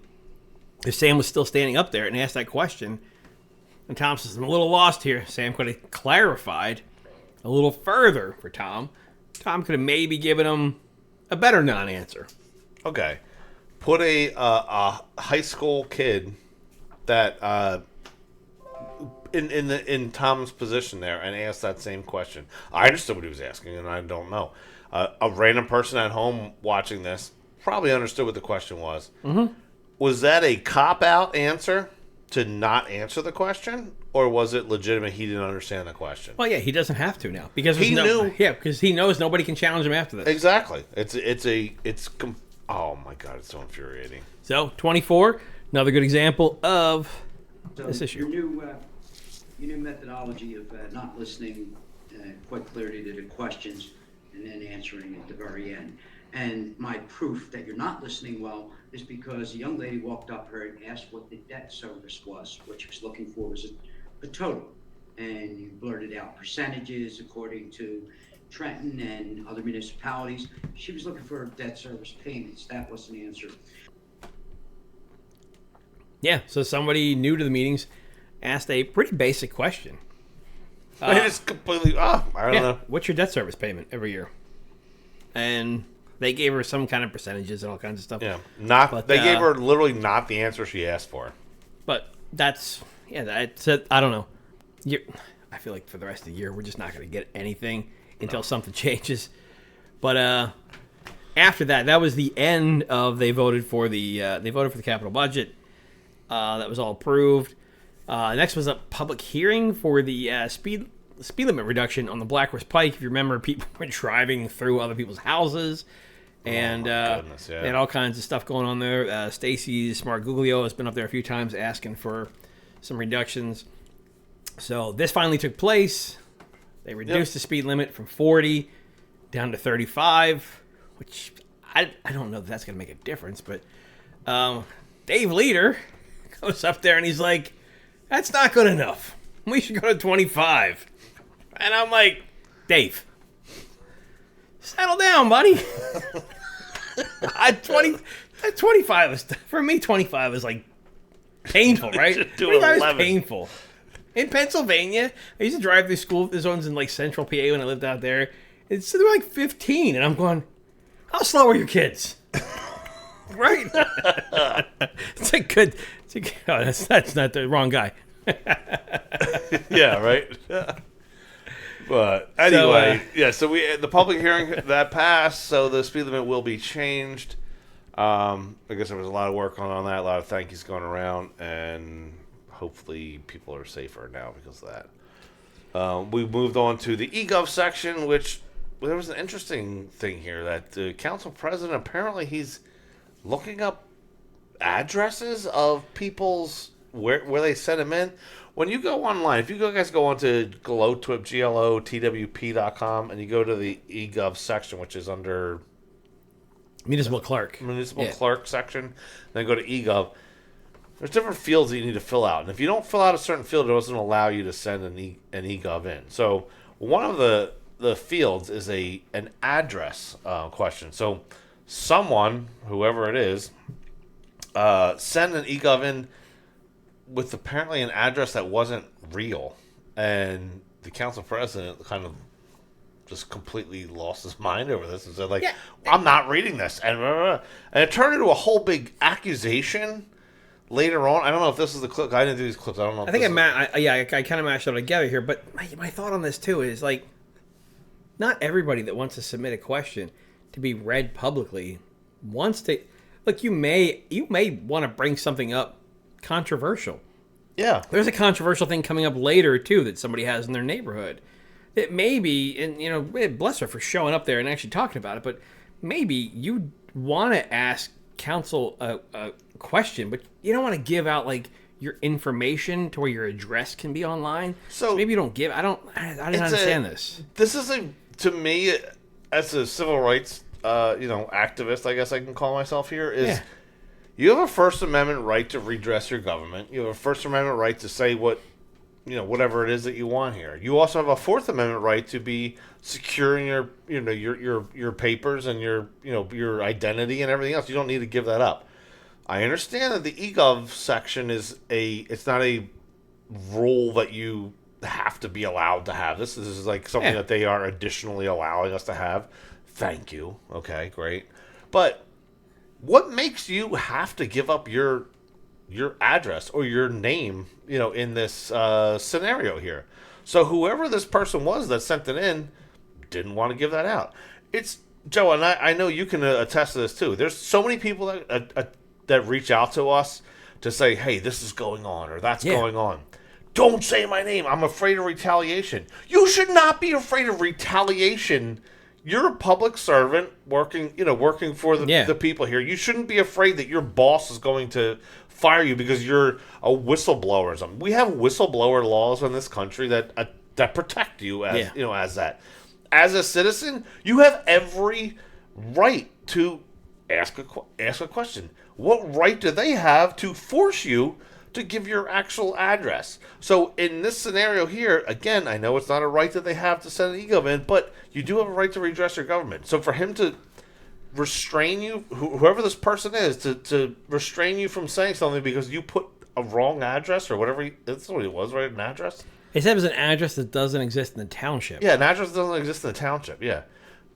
if Sam was still standing up there and asked that question. And Tom says, I'm a little lost here. Sam could have clarified a little further for Tom. Tom could have maybe given him a better non-answer. Okay, put a high school kid that in Tom's position there and ask that same question. I understood what he was asking, and I don't know. A random person at home watching this probably understood what the question was. Mm-hmm. Was that a cop-out answer to not answer the question, or was it legitimate he didn't understand the question? Well, yeah, he doesn't have to now because He knew. Yeah, because he knows nobody can challenge him after this. Exactly. Oh my god, it's so infuriating. So 24, another good example of So this issue. Your new methodology of not listening quite clearly to the questions and then answering at the very end. And my proof that you're not listening well is because a young lady walked up here and asked what the debt service was. What she was looking for was a total. And you blurted out percentages according to Trenton and other municipalities. She was looking for debt service payments. That was an answer. Yeah, so somebody new to the meetings asked a pretty basic question. It's completely, I don't know. What's your debt service payment every year? And they gave her some kind of percentages and all kinds of stuff. Yeah, they gave her literally not the answer she asked for. But that's I don't know. I feel like for the rest of the year we're just not going to get anything until something changes. But after that was the end of they voted for the capital budget. That was all approved. Next was a public hearing for the speed limit reduction on the Blackhorse Pike. If you remember, people were driving through other people's houses. And goodness, yeah. they had all kinds of stuff going on there. Stacy Smarguglio has been up there a few times asking for some reductions. So this finally took place. They reduced the speed limit from 40 down to 35, which I don't know if that's going to make a difference. But Dave Leader goes up there and he's like, that's not good enough. We should go to 25. And I'm like, Dave, settle down, buddy. 25 is, for me, 25 is like painful, right? 25 is painful. In Pennsylvania, I used to drive through school zones in like central PA when I lived out there. It's they're like 15, and I'm going, how slow are your kids? Right? It's a good. Oh, that's not the wrong guy. Yeah, right. But anyway, so the public hearing that passed, so the speed limit will be changed. I guess there was a lot of work on that, a lot of thank yous going around, and hopefully people are safer now because of that. We moved on to the Egov section, which there was an interesting thing here that the council president, apparently he's looking up addresses of people's where they sent them in. When you go online, if you guys go onto glowtwp.com and you go to the Egov section, which is under Municipal clerk section, then go to Egov. There's different fields that you need to fill out, and if you don't fill out a certain field, it doesn't allow you to send an Egov in. So one of the fields is an address question. So someone, whoever it is, send an Egov in with apparently an address that wasn't real, and the council president kind of just completely lost his mind over this and said, like, I'm not reading this, and it turned into a whole big accusation later on. I don't know if this is the clip. I didn't do these clips. I don't know. I think I kind of mashed it all together here, but my thought on this too is like, not everybody that wants to submit a question to be read publicly wants to. Look, you may want to bring something up controversial. Yeah. There's a controversial thing coming up later, too, that somebody has in their neighborhood. It may be, and, bless her for showing up there and actually talking about it, but maybe you want to ask council a question, but you don't want to give out like your information to where your address can be online. So maybe you don't give. I don't understand this. This is to me, as a civil rights activist, I guess I can call myself here, is you have a First Amendment right to redress your government. You have a First Amendment right to say whatever it is that you want here. You also have a Fourth Amendment right to be securing your papers and your identity and everything else. You don't need to give that up. I understand that the Egov section it's not a rule that you have to be allowed to have. This is like something that they are additionally allowing us to have. Thank you. Okay, great. But what makes you have to give up your address or your name, in this scenario here? So whoever this person was that sent it in didn't want to give that out. It's Joe, and I know you can attest to this too. There's so many people that reach out to us to say, hey, this is going on or that's going on. Don't say my name. I'm afraid of retaliation. You should not be afraid of retaliation. You're a public servant working for the people here. You shouldn't be afraid that your boss is going to fire you because you're a whistleblower or something. We have whistleblower laws in this country that protect you as that. As a citizen, you have every right to ask a question. What right do they have to force you to give your actual address? So in this scenario here, again, I know it's not a right that they have to send an Egov in, but you do have a right to redress your government. So for him to restrain you, whoever this person is, to restrain you from saying something because you put a wrong address or whatever, that's what it was, right? An address? He said it was an address that doesn't exist in the township. Yeah, an address that doesn't exist in the township, yeah.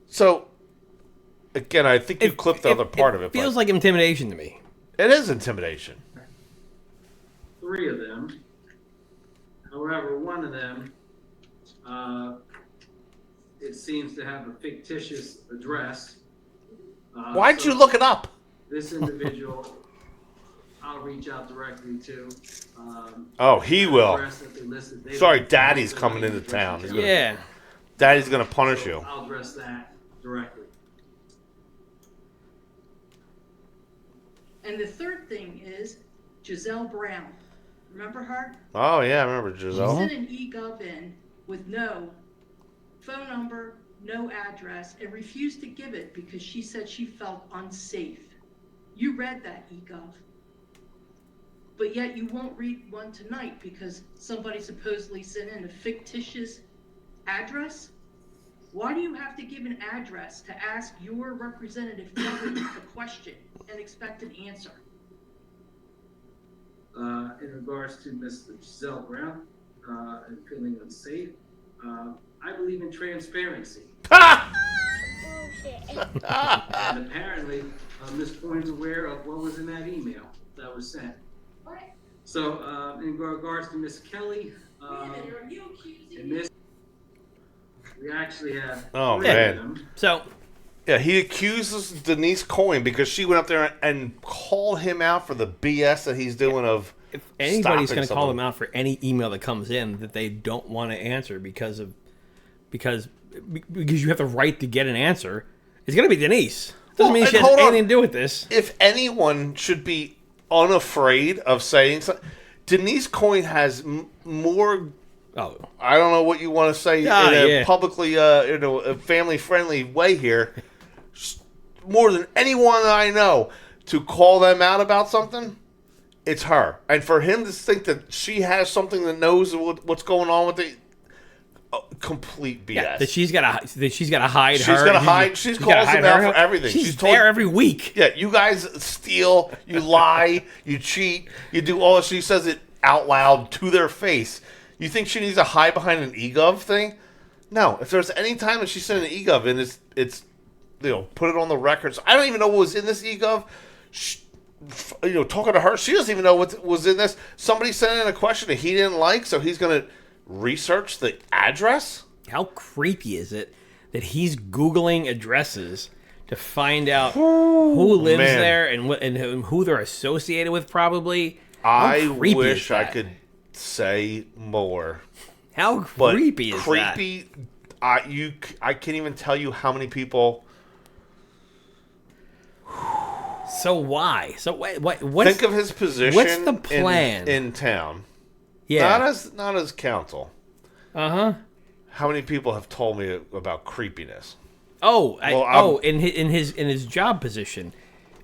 So, again, I think you clipped the other part of it. It feels like intimidation to me. It is intimidation. 3 of them. However, one of them, it seems to have a fictitious address. Why'd you look it up? This individual, I'll reach out directly to. He will. Listed, Sorry, Daddy's coming into town. Daddy's going to punish you. I'll address that directly. And the third thing is Giselle Brown. Remember her? Oh, yeah, I remember Giselle. She sent an Egov in with no phone number, no address, and refused to give it because she said she felt unsafe. You read that, Egov. But yet you won't read one tonight because somebody supposedly sent in a fictitious address. Why do you have to give an address to ask your representative a question and expect an answer? In regards to Mr. Giselle Brown and feeling unsafe, I believe in transparency. And apparently, Ms. Poin's aware of what was in that email that was sent. What? So, in regards to Ms. Kelly, and Ms. We actually have 3 of them. So, yeah, he accuses Denise Coyne because she went up there and called him out for the BS that he's doing of if anybody's going to call them out for any email that comes in that they don't want to answer because you have the right to get an answer, it's going to be Denise. Doesn't mean she has anything to do with this. If anyone should be unafraid of saying something, Denise Coyne has more. Oh, I don't know what you want to say in a publicly, a family-friendly way here. More than anyone that I know to call them out about something, it's her. And for him to think that she has something that knows what's going on with the complete BS. Yeah, that she's got to hide. She's got to hide. She calls him out for everything. She's there every week. Yeah, you guys steal, you lie, you cheat, you do all. She says it out loud to their face. You think she needs to hide behind an Egov thing? No. If there's any time that she sent an Egov in, it's put it on the record. So I don't even know what was in this Egov. Talking to her, she doesn't even know what was in this. Somebody sent in a question that he didn't like, so he's going to research the address? How creepy is it that he's Googling addresses to find out who lives there and who they're associated with probably? I wish I could say more. How creepy is that? Creepy. I can't even tell you how many people So why? So what? Think of his position. What's the plan in town? Yeah, not as council. How many people have told me about creepiness? In his job position,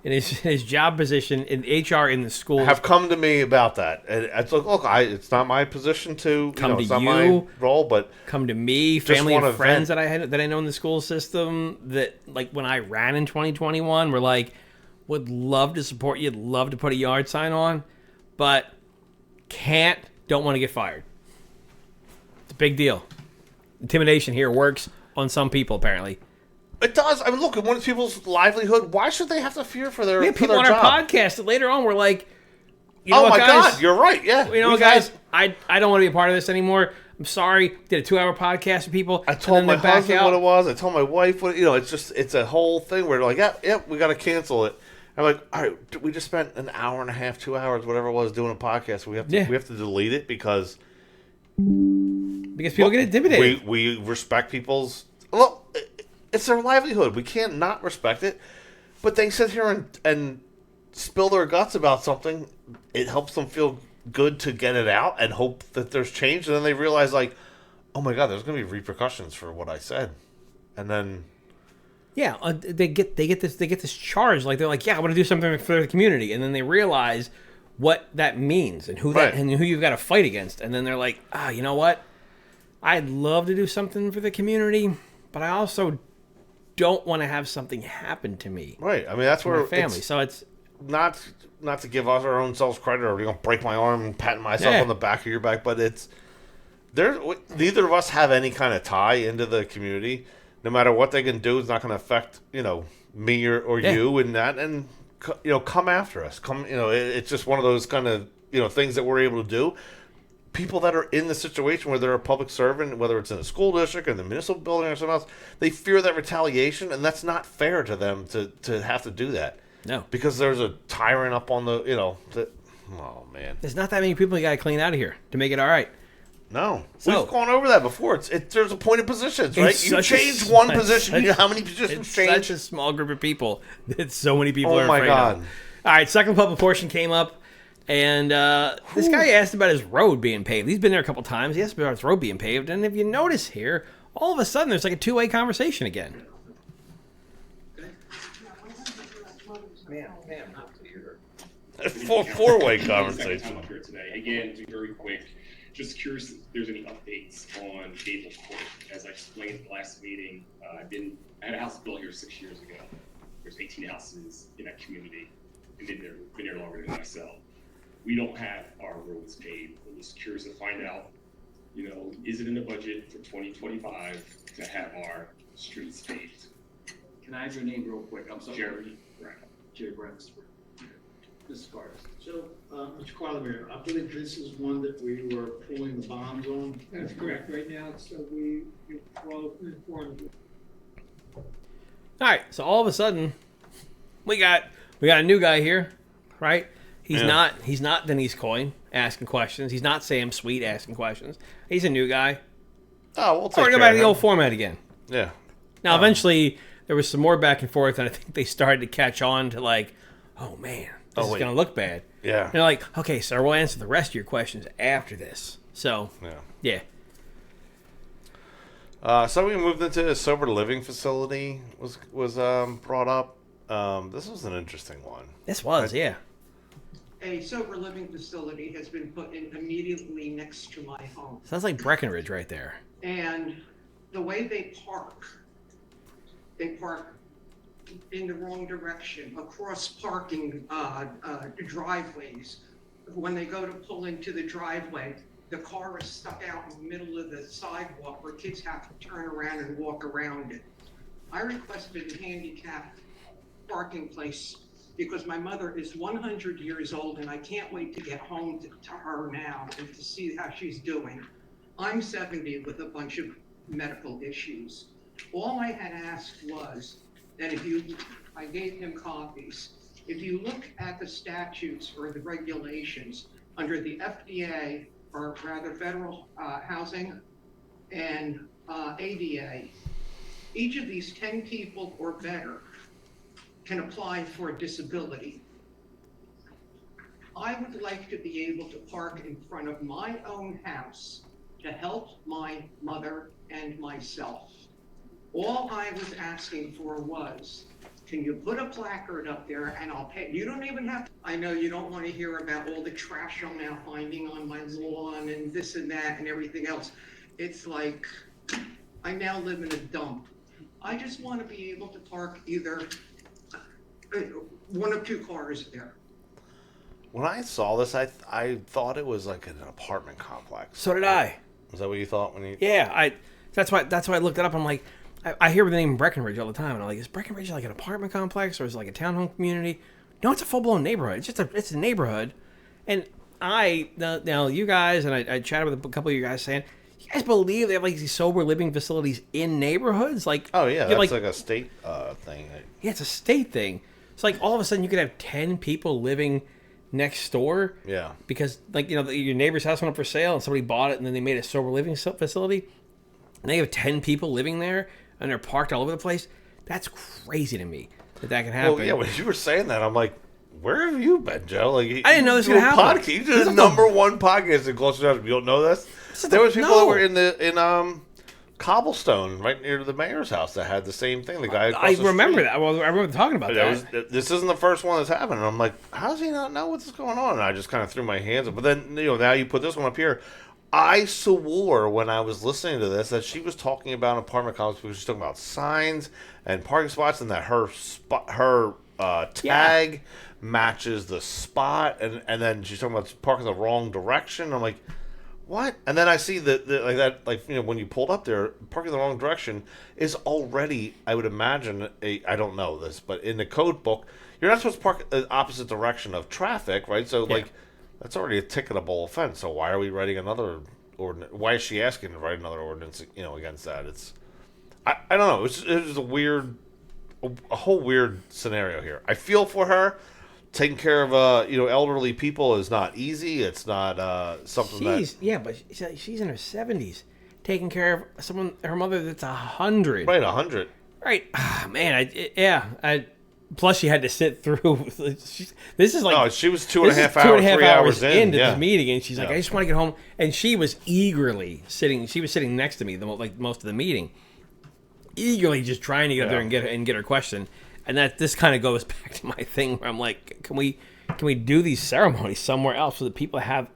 in his job position in HR in the school, have come to me about that. And it's like, look, it's not my position to come to it's not my role, but come to me, family and friends that I know in the school system that, like, when I ran in 2021, were like, would love to support you, love to put a yard sign on, but don't want to get fired. It's a big deal. Intimidation here works on some people, apparently. It does. I mean, look, when it's people's livelihood, why should they have to fear for their people their on job? our podcast that later on were like, you know oh what, my guys? God, you're right. Yeah. You know what, guys? I don't want to be a part of this anymore. I'm sorry. Did a 2-hour podcast with people. I told my husband out. what it was. I told my wife what, it's a whole thing where they're like, yeah, we got to cancel it. I'm like, all right, we just spent an hour and a half, 2 hours, whatever it was, doing a podcast. We have to delete it because people get intimidated. We respect people's it's their livelihood. We can't not respect it. But they sit here and spill their guts about something. It helps them feel good to get it out and hope that there's change. And then they realize, like, oh my God, there's going to be repercussions for what I said. And then they get this charge, like they're like, yeah, I want to do something for the community, and then they realize what that means and who you've got to fight against, and then they're like, you know what? I'd love to do something for the community, but I also don't want to have something happen to me. Right. I mean, that's where my family. So it's not to give us our own selves credit or break my arm and patting myself on the back of your back, but neither of us have any kind of tie into the community. No matter what they can do, it's not going to affect me or you and that. And come after us. It's just one of those kind of things that we're able to do. People that are in the situation where they're a public servant, whether it's in a school district or in the municipal building or something else, they fear that retaliation, and that's not fair to them to have to do that. No, because there's a tyrant up on the oh man, there's not that many people you got to clean out of here to make it all right. No, we've gone over that before. There's appointed positions, right? You change one position, you know how many positions change? It's such a small group of people that so many people are afraid of. All right, second public portion came up, and this guy asked about his road being paved. He's been there a couple times. He asked about his road being paved, and if you notice here, all of a sudden there's like a two-way conversation again. Four-way conversation. Up here today. Again, to be very quick. Just curious if there's any updates on Gable Court. As I explained at the last meeting, I had a house built here 6 years ago. There's 18 houses in that community, and been there longer than myself. We don't have our roads paved. I'm just curious to find out, is it in the budget for 2025 to have our streets paved? Can I have your name real quick? I'm sorry. Jerry Brown. Jerry Brown. Mrs. Cardisd. So, Mr. Qualamir, I believe this is one that we were pulling the bonds on. That's correct. Right now, so you're well informed. All right, so all of a sudden, we got a new guy here, right? He's not Denise Coyne asking questions. He's not Sam Sweet asking questions. He's a new guy. Oh, we'll take We're going back to the old format again. Yeah. Now, eventually, there was some more back and forth, and I think they started to catch on to like, oh man, this is going to look bad. Yeah. And they're like, okay, sir, we'll answer the rest of your questions after this. So, yeah. So we moved into a sober living facility was brought up. This was an interesting one. This was, yeah. A sober living facility has been put in immediately next to my home. Sounds like Breckenridge right there. And the way they park in the wrong direction, across parking driveways. When they go to pull into the driveway, the car is stuck out in the middle of the sidewalk where kids have to turn around and walk around it. I requested a handicap parking place because my mother is 100 years old and I can't wait to get home to her now and to see how she's doing. I'm 70 with a bunch of medical issues. All I had asked was that I gave him copies. If you look at the statutes or the regulations under the FDA, or rather federal housing and ADA, each of these 10 people or better can apply for a disability. I would like to be able to park in front of my own house to help my mother and myself. All I was asking for was, can you put a placard up there and I'll pay? You don't even have, I know you don't want to hear about all the trash I'm now finding on my lawn and this and that and everything else. It's like, I now live in a dump. I just want to be able to park either one of two cars there. When I saw this, I thought it was like an apartment complex. So did I. Was that what you thought when you? Yeah, that's why I looked it up. I'm like, I hear the name Breckenridge all the time, and I'm like, is Breckenridge like an apartment complex or is it like a townhome community? No, it's a full blown neighborhood. It's a neighborhood, and now you guys and I chatted with a couple of you guys saying, you guys believe they have like these sober living facilities in neighborhoods? Like, oh yeah, that's like a state thing. Yeah, it's a state thing. It's like all of a sudden you could have 10 people living next door. Yeah. Because like your neighbor's house went up for sale and somebody bought it and then they made a sober living facility. And they have 10 people living there and they're parked all over the place. That's crazy to me that can happen. Well, yeah, when you were saying that, I'm like, where have you been, Joe? Like, I didn't know this was gonna happen. You did the #1 podcast in Gloucester Township. You don't know this? There was people that were in Cobblestone, right near the mayor's house, that had the same thing. The guy across the remember street. that. Well, I remember talking about that. This isn't the first one that's happened. And I'm like, how does he not know what's going on? And I just kind of threw my hands up. But then, now you put this one up here. I swore when I was listening to this that she was talking about apartment complexes because she's talking about signs and parking spots, and that her tag matches the spot, and then she's talking about parking the wrong direction. I'm like, what? And then I see when you pulled up there, parking the wrong direction is already, I would imagine, I don't know this, but in the code book, you're not supposed to park the opposite direction of traffic, right? So that's already a ticketable offense. So why are we writing another ordinance? Why is she asking to write another ordinance, against that? I don't know. It was a whole weird scenario here. I feel for her. Taking care of elderly people is not easy. It's not something but she's in her 70s, taking care of her mother that's 100. Right, 100. Right, I plus she had to sit through. This is like she was 2.5 hours into this meeting, and she's like, I just want to get home. And she was eagerly sitting. She was sitting next to me most of the meeting, eagerly just trying to get there and get her question. And this kind of goes back to my thing where I'm like, can we do these ceremonies somewhere else so that people have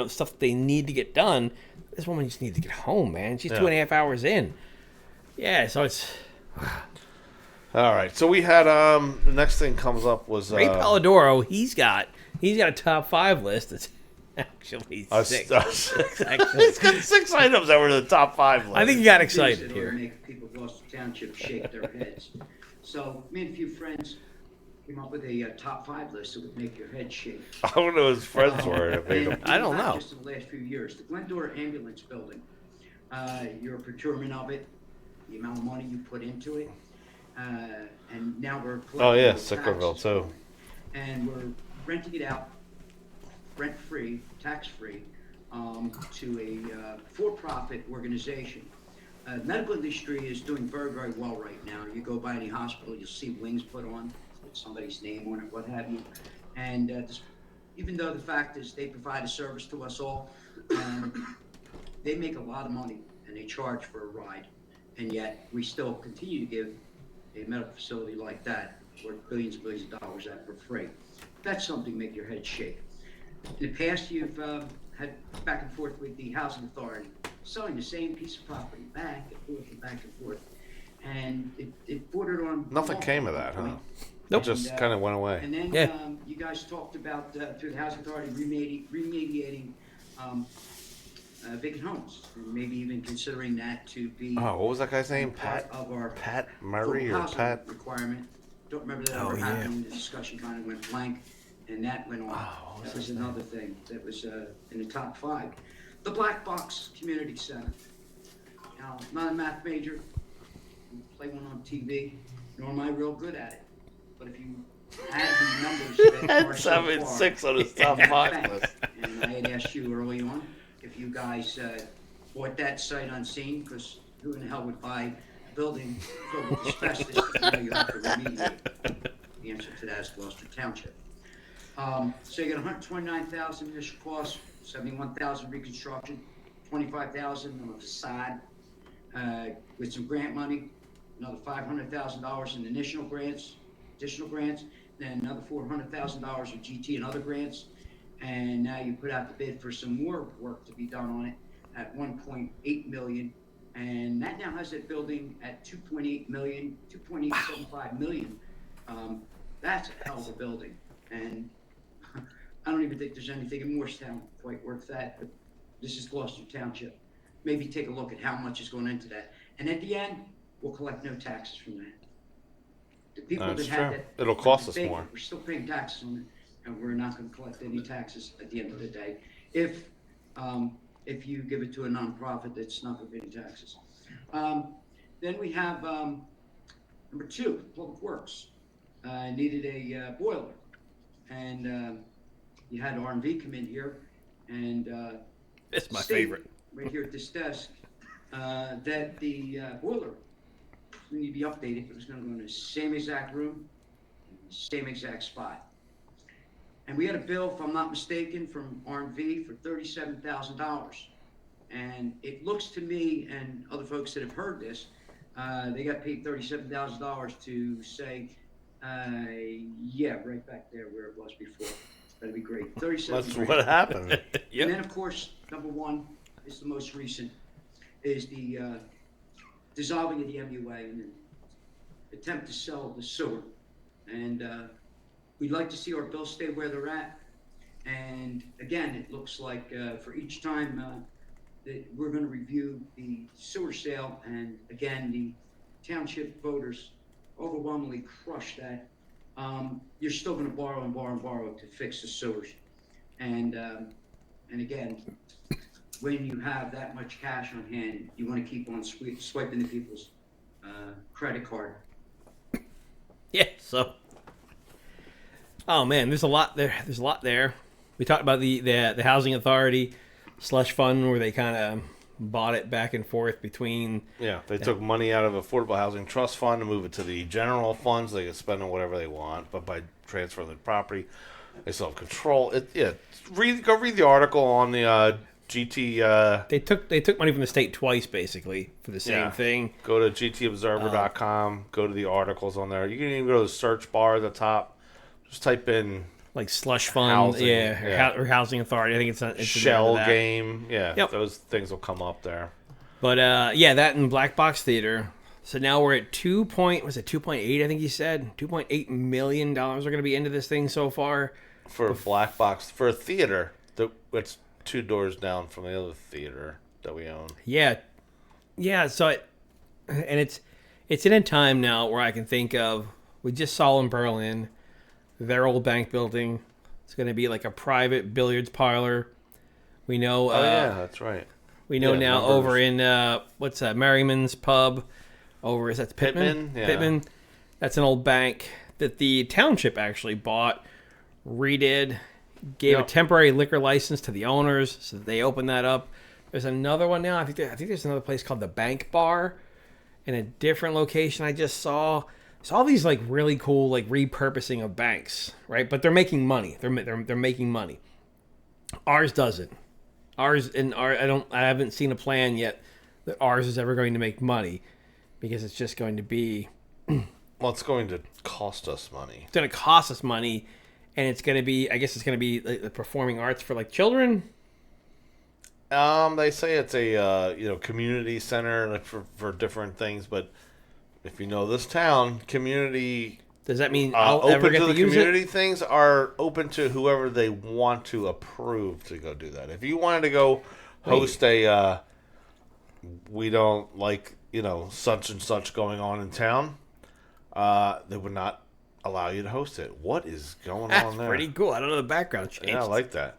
stuff they need to get done? This woman just needs to get home, man. She's 2.5 hours in. Yeah, so it's. All right, so we had the next thing comes up was Ray Polidoro. He's got a top 5 list. That's actually 6. He's got 6 items that were in the top 5 list. I think he got excited here. Make people of Gloucester Township shake their heads. So me and a few friends came up with a top 5 list that would make your head shake. I don't know his friends were. I don't know. Just in the last few years, the Glendora Ambulance Building, your procurement of it, the amount of money you put into it, and now we're Sickerville too, and we're renting it out, rent-free, tax-free, to a for-profit organization. The medical industry is doing very, very well right now. You go by any hospital, you'll see wings put on with somebody's name on it, what have you. And even though the fact is they provide a service to us all, they make a lot of money and they charge for a ride. And yet we still continue to give a medical facility like that worth billions and billions of dollars at for free. That's something to make your head shake. In the past, you've had back and forth with the housing authority, selling the same piece of property back and forth and back and forth, and it bordered on. Nothing came of that, huh? Nope. It just kind of went away. And then you guys talked about through the housing authority remediating vacant homes, and maybe even considering that to be. Oh, what was that guy's name? Part of our Pat Murray or Pat requirement. Don't remember that ever happened. The discussion kind of went blank, and that went on. That was another thing that was in the top 5. The Black Box Community Center. Now, I'm not a math major. I play one on TV, nor am I real good at it. But if you add the numbers that are so far, 6 on his top 5 list. And I had asked you early on if you guys bought that sight unseen, because who in the hell would buy building filled with asbestos, now you have to remediate. The answer to that is Gloucester Township. So you got 129,000 initial cost, 71,000 reconstruction, 25,000 on the facade, with some grant money, another $500,000 in additional grants, then another $400,000 in GT and other grants. And now you put out the bid for some more work to be done on it at 1.8 million. And that now has that building at 2.8 million, 2.875 million. That's a hell of a building. And I don't even think there's anything in Morristown quite worth that, but this is Gloucester Township. Maybe take a look at how much is going into that. And at the end, we'll collect no taxes from that. The people That's that true. have that, It'll cost us more. We're still paying taxes on it, and we're not going to collect any taxes at the end of the day. If you give it to a nonprofit that's not going to pay any taxes. Then we have number 2, Public Works. Needed a boiler, and you had R&V come in here, and it's my favorite. Right here at this desk, that the boiler need to be updated. It was going to go in the same exact room, same exact spot. And we had a bill, if I'm not mistaken, from R&V for $37,000. And it looks to me, and other folks that have heard this, they got paid $37,000 to say, yeah, right back there where it was before. That'd be great. 37. That's what happened. Yep. And then, of course, number 1 is the most recent, is the dissolving of the MUA and the attempt to sell the sewer. And we'd like to see our bills stay where they're at. And again, it looks like for each time that we're going to review the sewer sale, and again, the township voters overwhelmingly crush that. You're still going to borrow and borrow and borrow to fix the sewers. And again, when you have that much cash on hand, you want to keep on swiping the people's credit card. Yeah, so. Oh man, there's a lot there. There's a lot there. We talked about the housing authority slush fund where they kind of bought it back and forth between. Yeah, they took money out of Affordable Housing Trust Fund and move it to the general funds. They could spend on whatever they want, but by transferring the property, they still have control. Go read the article on the GT. They took money from the state twice, basically, for the same thing. Go to gtobserver.com. Go to the articles on there. You can even go to the search bar at the top. Just type in like slush fund, housing, or housing authority. I think it's shell game. Yeah, yep. Those things will come up there. But that and Black Box Theater. So now we're at 2.8? I think you said $2.8 million are going to be into this thing so far for a Black Box for a theater. It's 2 doors down from the other theater that we own. Yeah. So it's in a time now where I can think of. We just saw in Berlin. Their old bank building. It's going to be like a private billiards parlor. We know. That's right. We know now over in what's that? Merriman's Pub. Is that Pittman? Yeah. Pittman. That's an old bank that the township actually bought, redid, gave a temporary liquor license to the owners so that they opened that up. There's another one now. I think there's another place called the Bank Bar in a different location. I just saw. It's all these like really cool like repurposing of banks, right? But they're making money. They're making money. Ours doesn't. I haven't seen a plan yet that ours is ever going to make money, because it's just going to be. Well, it's going to cost us money. It's going to cost us money, and it's going to be. I guess it's going to be like the performing arts for like children. They say it's a community center like for different things, but. If you know this town, community... Does that mean I'll ever get to use community things are open to whoever they want to approve to go do that. If you wanted to go host we don't like, such and such going on in town, they would not allow you to host it. What is going on there? That's pretty cool. I don't know the background change. Yeah, I like that.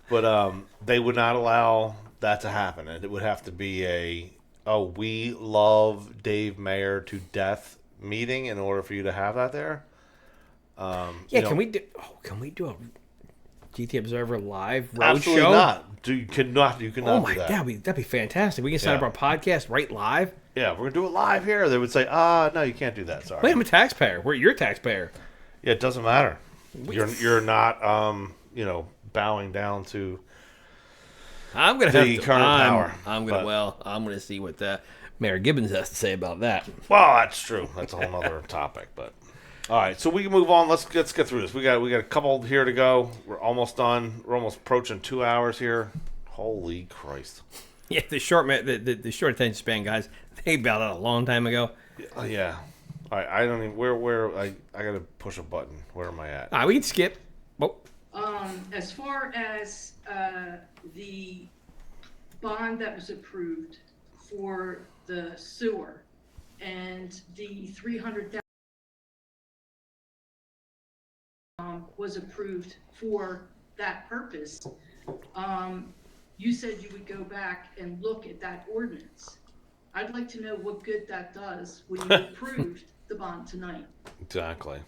But they would not allow that to happen. It would have to be we love Dave Mayer to death meeting in order for you to have that there. Can we do a GT Observer live road absolutely show? Not. You cannot Oh do my that. God, that'd be fantastic. We can set up our podcast right live. Yeah, we're going to do it live here. They would say, no, you can't do that. Sorry. Wait, I'm a taxpayer. You're a taxpayer. Yeah, it doesn't matter. You're not, bowing down to I'm gonna the have to, current power. I'm gonna see what Mayor Gibbons has to say about that. Well, that's true. That's a whole other topic. But all right, so we can move on. Let's get through this. We got a couple here to go. We're almost done. We're almost approaching 2 hours here. Holy Christ! Yeah, the short attention span guys. They bailed out a long time ago. Yeah. All right, I don't even where I gotta push a button. Where am I at? We can skip. Oh. As far as the bond that was approved for the sewer and the 300,000 was approved for that purpose, you said you would go back and look at that ordinance. I'd like to know what good that does when you approved the bond tonight. Exactly.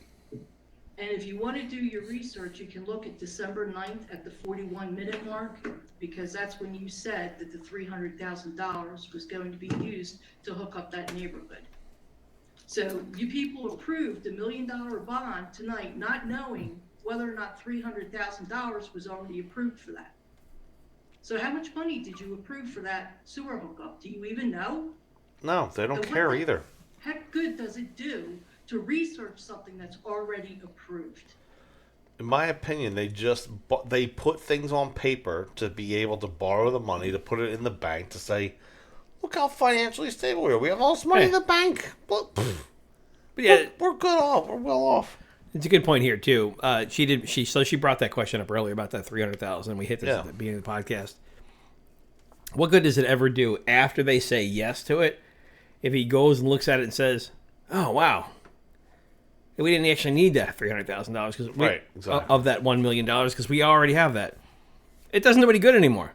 And if you want to do your research, you can look at December 9th at the 41-minute mark, because that's when you said that the $300,000 was going to be used to hook up that neighborhood. So you people approved $1 million bond tonight, not knowing whether or not $300,000 was already approved for that. So how much money did you approve for that sewer hookup? Do you even know? No, they don't care either. Heck good does it do to research something that's already approved? In my opinion, they put things on paper to be able to borrow the money to put it in the bank to say, look how financially stable we are. We have all this money in the bank. But yeah, we're good off. We're well off. It's a good point here too. She brought that question up earlier about that 300,000. We hit this at the beginning of the podcast. What good does it ever do after they say yes to it if he goes and looks at it and says, "Oh wow, we didn't actually need that $300,000 because of that $1 million because we already have that." It doesn't do any good anymore.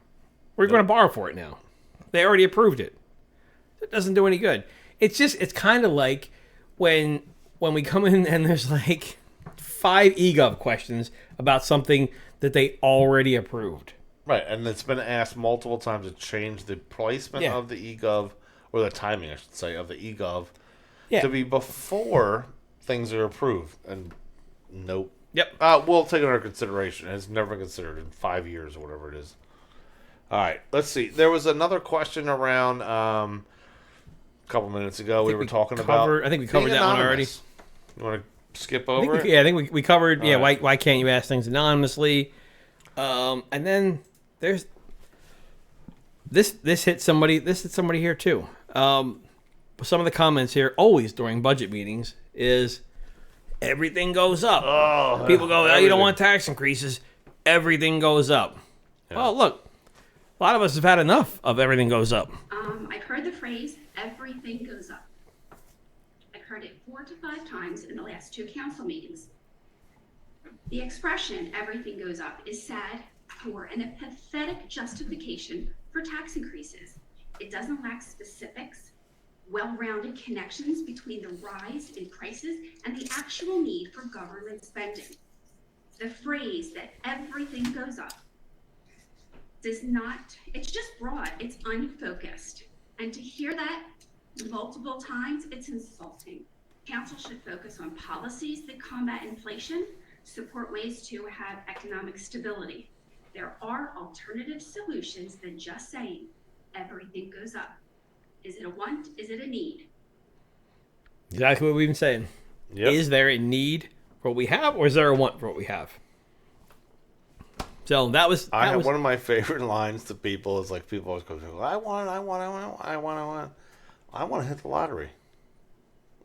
We're going to borrow for it now. They already approved it. It doesn't do any good. It's kind of like when we come in and there's like 5 Egov questions about something that they already approved. Right, and it's been asked multiple times to change the placement of the Egov, or the timing, I should say, of the Egov to be before things are approved. And nope. Yep. We'll take it under consideration. It's never been considered in 5 years or whatever it is. All right, let's see. There was another question around a couple minutes ago. We were talking about. I think we covered that one already. You want to skip over it? I think we covered. All right. Why can't you ask things anonymously? And then there's this hit somebody. This hit somebody here too. Some of the comments here, always during budget meetings, is everything goes up. People go, you don't want tax increases. Everything goes up. Yeah. Well, look, a lot of us have had enough of everything goes up. I've heard the phrase, everything goes up. I've heard it 4 to 5 times in the last 2 council meetings. The expression, everything goes up, is sad, poor, and a pathetic justification for tax increases. It doesn't lack specifics, well-rounded connections between the rise in prices and the actual need for government spending. The phrase that everything goes up does not, it's just broad, it's unfocused. And to hear that multiple times, it's insulting. Council should focus on policies that combat inflation, support ways to have economic stability. There are alternative solutions than just saying everything goes up. Is it a want? Is it a need? Exactly what we've been saying. Yep. Is there a need for what we have, or is there a want for what we have? So that was. One of my favorite lines to people is like people always go, I want to hit the lottery.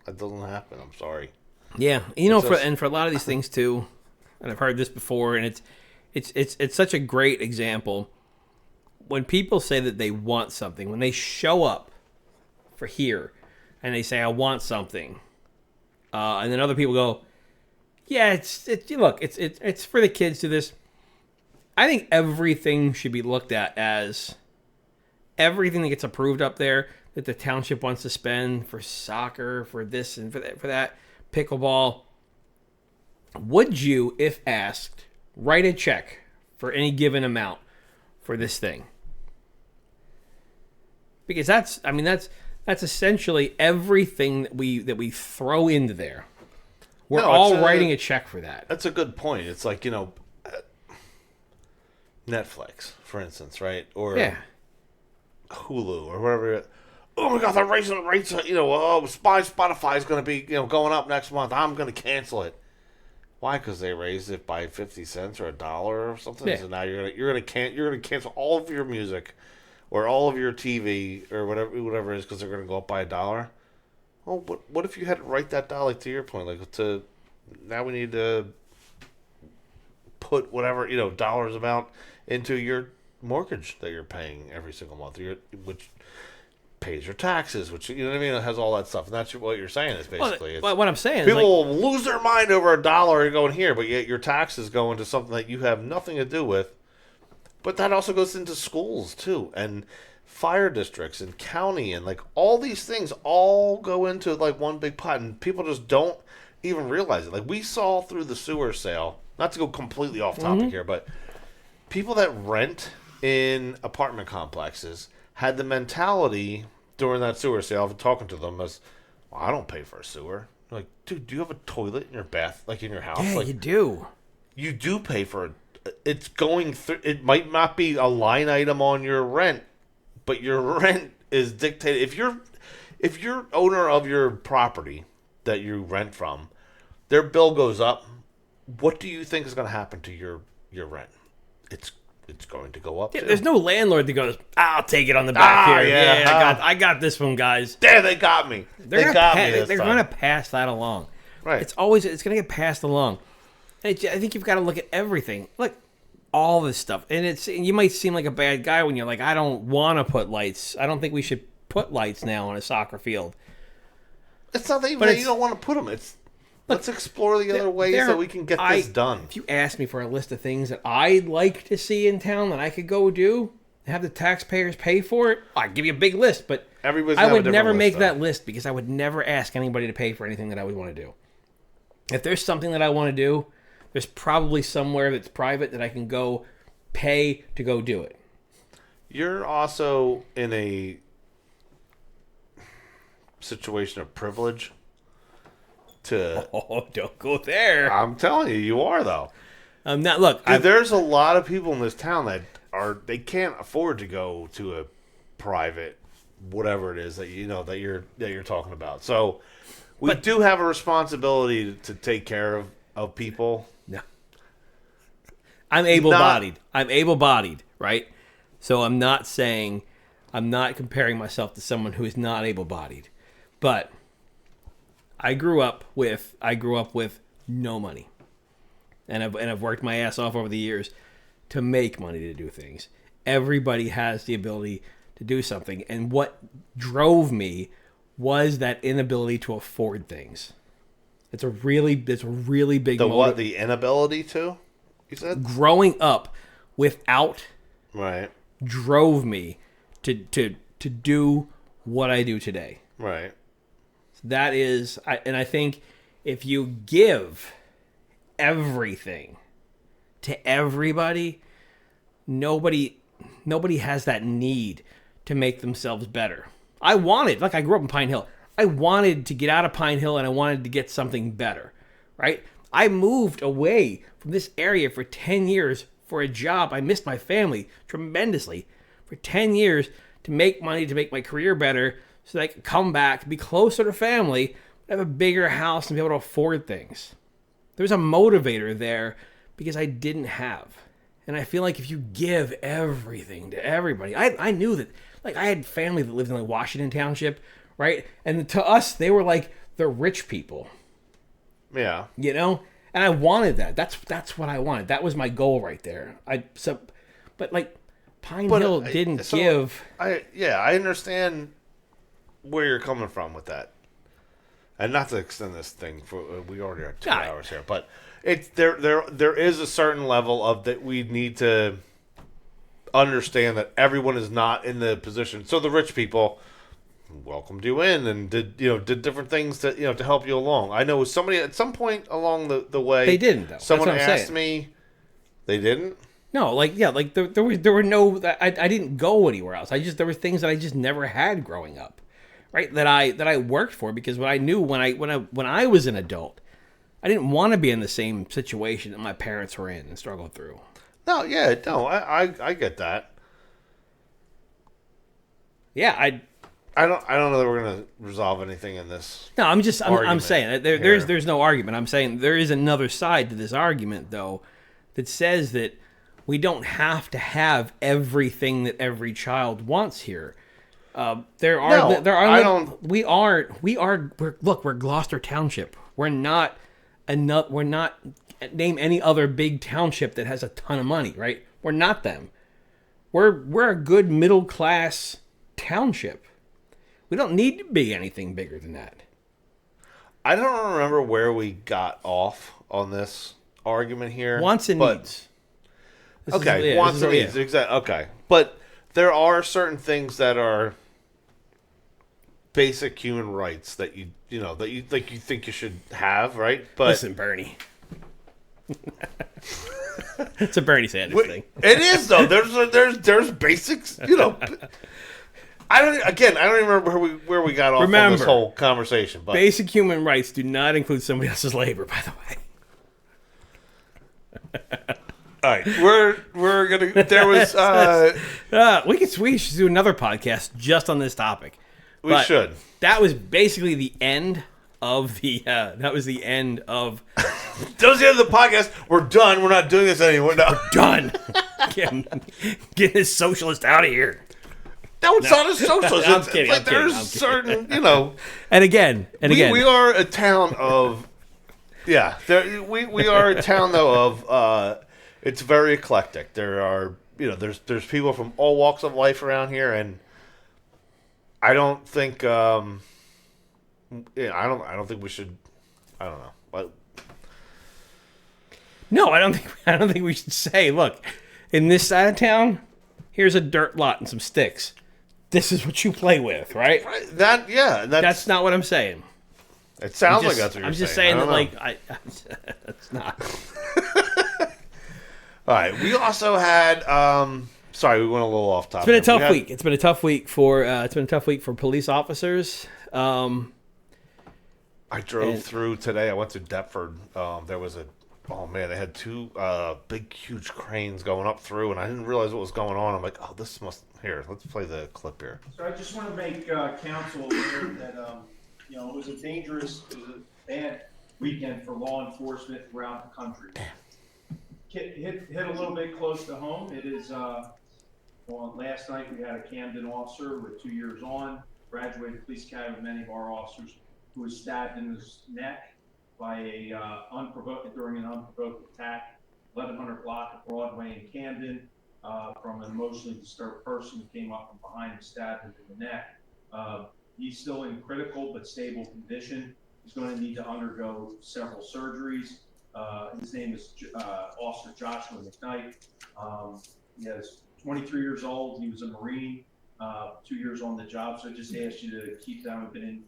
That doesn't happen. I'm sorry. Yeah, for a lot of these things too, and I've heard this before, and it's such a great example. When people say that they want something, when they show up for here, and they say I want something, and then other people go, yeah, it's for the kids to this. I think everything should be looked at as everything that gets approved up there that the township wants to spend for soccer, for this and for that, pickleball. Would you, if asked, write a check for any given amount for this thing? Because that's That's essentially everything that we throw into there. We're No, all it's writing a check for that. That's a good point. It's like, Netflix, for instance, right? Or Hulu or whatever. Oh my God, the rates, Spotify is going to be, going up next month. I'm going to cancel it. Why? Because they raised it by 50 cents or $1 or something. Yeah. So now you're gonna cancel all of your music or all of your TV or whatever it is because they're going to go up by $1. Well, what if you had to write that down, like to your point, now we need to put whatever dollars amount into your mortgage that you're paying every single month, which pays your taxes, which you know what I mean, it has all that stuff, and that's what you're saying is basically. Well, what I'm saying, people will lose their mind over $1 going here, but yet your taxes go into something that you have nothing to do with. But that also goes into schools too, and fire districts and county, and like all these things all go into like one big pot, and people just don't even realize it. Like we saw through the sewer sale, not to go completely off topic here, but people that rent in apartment complexes had the mentality during that sewer sale of talking to them as, well, I don't pay for a sewer. Like, dude, do you have a toilet in your bath, like in your house? Yeah, like, you do. You do pay for it. It's going through. It might not be a line item on your rent, but your rent is dictated. If you're owner of your property that you rent from, their bill goes up. What do you think is going to happen to your rent? It's going to go up. Yeah, too. there's no landlord that goes, I'll take it on the back here. Yeah, I got this one, guys. There, they got me. They're going to pass that along. Right. It's going to get passed along. And I think you've got to look at everything. Look, all this stuff. And you might seem like a bad guy when you're like, I don't want to put lights. I don't think we should put lights now on a soccer field. It's not even that you don't want to put them. Let's explore the other ways that we can get this done. If you ask me for a list of things that I'd like to see in town that I could go do, have the taxpayers pay for it, I'd give you a big list. But I would never make that list because I would never ask anybody to pay for anything that I would want to do. If there's something that I want to do, there's probably somewhere that's private that I can go pay to go do it. You're also in a situation of privilege. Don't go there. I'm telling you, you are though. Look, there's a lot of people in this town that they can't afford to go to a private, whatever it is that that you're talking about. So we do have a responsibility to take care of people. No, I'm able-bodied, right? So I'm not comparing myself to someone who is not able-bodied, but I grew up with no money, and I've worked my ass off over the years to make money to do things. Everybody has the ability to do something, and what drove me was that inability to afford things. It's a really big. The inability to? You said growing up without drove me to do what I do today. Right. That is, and I think if you give everything to everybody, nobody has that need to make themselves better. I grew up in Pine Hill. I wanted to get out of Pine Hill and I wanted to get something better, right? I moved away from this area for 10 years for a job. I missed my family tremendously for 10 years to make money, to make my career better, so that I could come back, be closer to family, have a bigger house, and be able to afford things. There's a motivator there because I didn't have. And I feel like if you give everything to everybody, I knew that, like, I had family that lived in like Washington Township, right? And to us, they were like the rich people. Yeah. And I wanted that. That's what I wanted. That was my goal right there. But like Pine Hill didn't give. I understand where you're coming from with that, and not to extend this thing for we already are 2 hours here, but it's there is a certain level of that we need to understand that everyone is not in the position. So the rich people welcomed you in and did different things to to help you along. I know somebody at some point along the way they didn't though. Someone asked me, they didn't. No, there were no. I didn't go anywhere else. There were things that I just never had growing up, right? That I worked for, because what I knew when I was an adult, I didn't want to be in the same situation that my parents were in and struggled through. No, yeah, no, I get that. Yeah, I don't know that we're gonna resolve anything in this. No, I'm saying that here. there's no argument. I'm saying there is another side to this argument, though, that says that we don't have to have everything that every child wants here. We're Gloucester Township. We're not name any other big township that has a ton of money, right? We're not them. We're a good middle class township. We don't need to be anything bigger than that. I don't remember where we got off on this argument here. Wants and needs. Wants and needs. Exactly. Okay, but there are certain things that are basic human rights that you think you should have, right? But listen, Bernie. It's a Bernie Sanders thing. It is though. There's basics. I don't even remember where we got off on this whole conversation. But basic human rights do not include somebody else's labor, by the way. All right, we're gonna. There was. We should do another podcast just on this topic. We should. That was basically the end of the. That was the end of. That was the end of the podcast. We're done. We're not doing this anymore. No. We're done. Get this socialist out of here. No, it's not a socialist. I'm kidding. Like there's certain, And again, we are a town of. Yeah, we are a town though of. It's very eclectic. There are, there's people from all walks of life around here, and I don't think. I don't think we should. I don't know. But no, I don't think we should say, look, in this side of town, here's a dirt lot and some sticks. This is what you play with, right? That's not what I'm saying. It sounds like that's what you're saying. I'm just saying that, that's not. All right. We also had. Sorry, we went a little off topic. It's been a tough week. It's been a tough week for police officers. I drove through today. I went to Deptford. There was they had two big, huge cranes going up through, and I didn't realize what was going on. I'm like, oh, this must. Here, let's play the clip here. So I just want to make council aware that it was a bad weekend for law enforcement throughout the country. Hit a little bit close to home. It is last night we had a Camden officer with 2 years on, graduated police academy with many of our officers, who was stabbed in his neck by during an unprovoked attack, 1100 block of Broadway in Camden. From an emotionally disturbed person who came up from behind and stabbed him in the neck. He's still in critical but stable condition. He's going to need to undergo several surgeries. His name is Officer Joshua McKnight. He is 23 years old. He was a Marine, 2 years on the job. So I just asked you to keep them. We've been in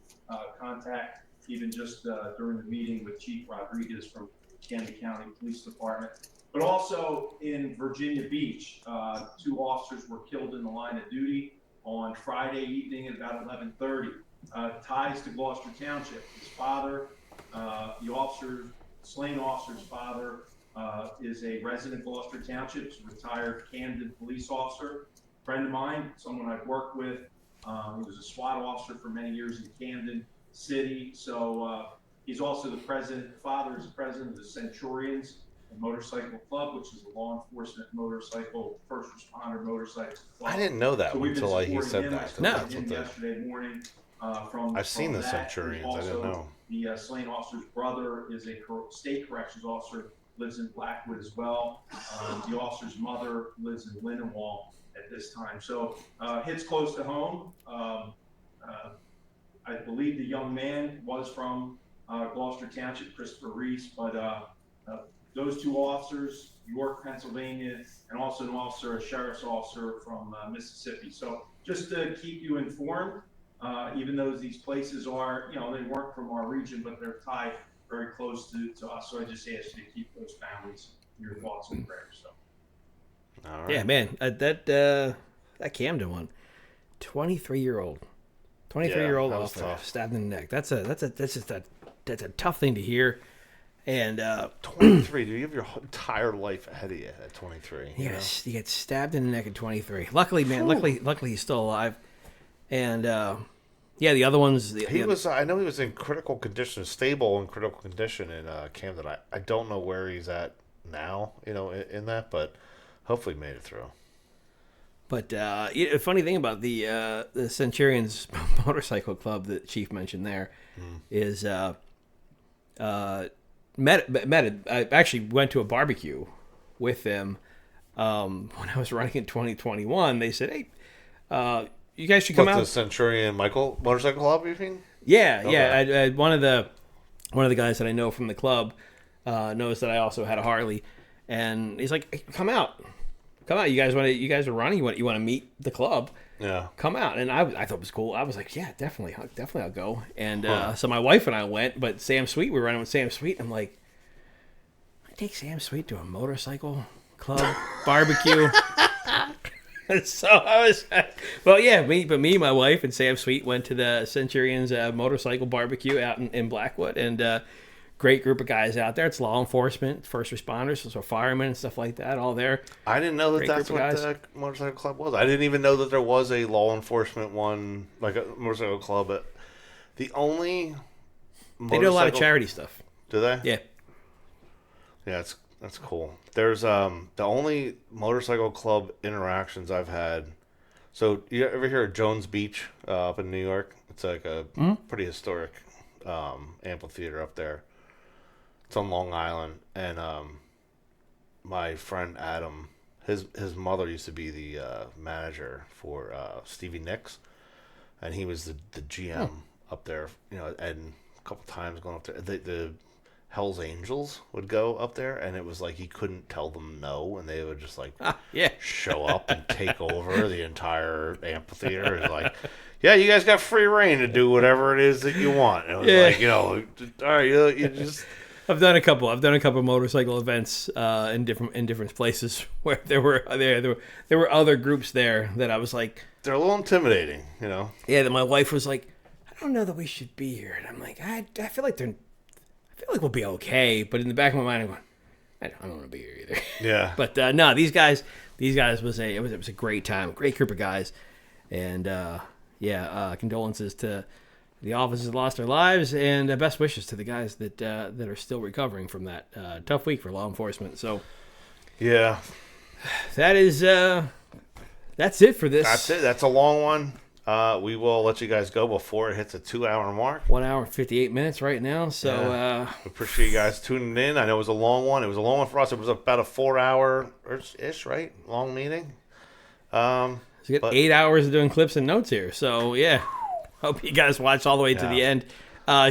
contact, even just during the meeting with Chief Rodriguez from Camden County Police Department. But also in Virginia Beach, 2 officers were killed in the line of duty on Friday evening at about 11:30. Ties to Gloucester Township. His father, the slain officer's father, is a resident of Gloucester Township, a retired Camden police officer, friend of mine, someone I've worked with. He was a SWAT officer for many years in Camden City. So he's also the father is the president of the Centurions Motorcycle Club, which is a law enforcement motorcycle, first responder motorcycle club. I didn't know that until he said that. No. Yesterday morning. I've seen the Centurions. I didn't know. The slain officer's brother is a state corrections officer, lives in Blackwood as well. The officer's mother lives in Lindenwall at this time. So hits close to home. I believe the young man was from Gloucester Township, Christopher Reese, but those 2 officers, York, Pennsylvania, and also an officer, a sheriff's officer from Mississippi. So just to keep you informed, even though these places are, they weren't from our region, but they're tied very close to us. So I just ask you to keep those families in your thoughts and prayers. So. All right. Yeah, man, that Camden one, 23-year-old. 23-year-old that was officer tough. stabbed in the neck. That's a tough thing to hear. And 23, dude, you have your entire life ahead of you at 23. Yes, you get stabbed in the neck at 23. Luckily, man, luckily he's still alive. And the other ones. I know he was in critical condition, stable in critical condition in Camden. I don't know where he's at now, in that, but hopefully made it through. But a funny thing about the Centurions Motorcycle Club that Chief mentioned there is I actually went to a barbecue with them when I was running in 2021. They said, "Hey, you guys should come out." The Centurion Michael Motorcycle Club, you think? Yeah, okay. Yeah. I one of the guys that I know from the club knows that I also had a Harley, and he's like, "Hey, come out. You guys are running. You want to meet the club? Yeah, come out." And I thought it was cool. I was like, "Yeah, definitely I'll go." And so my wife and I went, but Sam Sweet, we were running with Sam Sweet. I'm like, I take Sam Sweet to a motorcycle club barbecue. So I was, me, my wife, and Sam Sweet went to the Centurions motorcycle barbecue out in Blackwood, and great group of guys out there. It's law enforcement, first responders, so firemen and stuff like that, all there. I didn't know that's what the motorcycle club was. I didn't even know that there was a law enforcement one, like a motorcycle club. But they do a lot of charity stuff. Do they? Yeah. Yeah, that's cool. There's the only motorcycle club interactions I've had. So you ever hear of Jones Beach up in New York? It's like a pretty historic amphitheater up there. It's on Long Island, and my friend Adam, his mother used to be the manager for Stevie Nicks, and he was the GM up there. And a couple times going up there, the Hell's Angels would go up there, and it was like he couldn't tell them no, and they would just like show up and take over the entire amphitheater. It's like, yeah, you guys got free reign to do whatever it is that you want. And it was like, all right, you just. I've done a couple motorcycle events in different places where there were other groups there that I was like, they're a little intimidating, Yeah, that my wife was like, I don't know that we should be here, and I'm like, I feel like we'll be okay, but in the back of my mind, I'm going, I don't want to be here either. Yeah. But no, these guys was a great time, great group of guys, and condolences to the officers that lost their lives, and best wishes to the guys that are still recovering from that tough week for law enforcement. So, yeah, that's it for this. That's it. That's a long one. We will let you guys go before it hits a 2-hour mark. 1 hour and 58 minutes right now. So appreciate you guys tuning in. I know it was a long one. It was a long one for us. It was about a 4-hour-ish, right? Long meeting. So you got 8 hours of doing clips and notes here. So yeah. Hope you guys watch all the way to the end.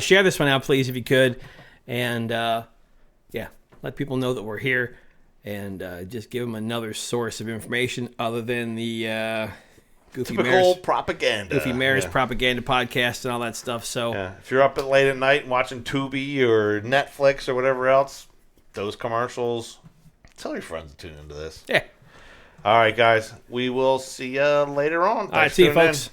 Share this one out, please, if you could. And, let people know that we're here. And just give them another source of information other than the Goofy typical propaganda. Goofy Mayor's propaganda podcast and all that stuff. So if you're up late at night watching Tubi or Netflix or whatever else, those commercials, tell your friends to tune into this. Yeah. All right, guys. We will see you later on. All right, see you, folks.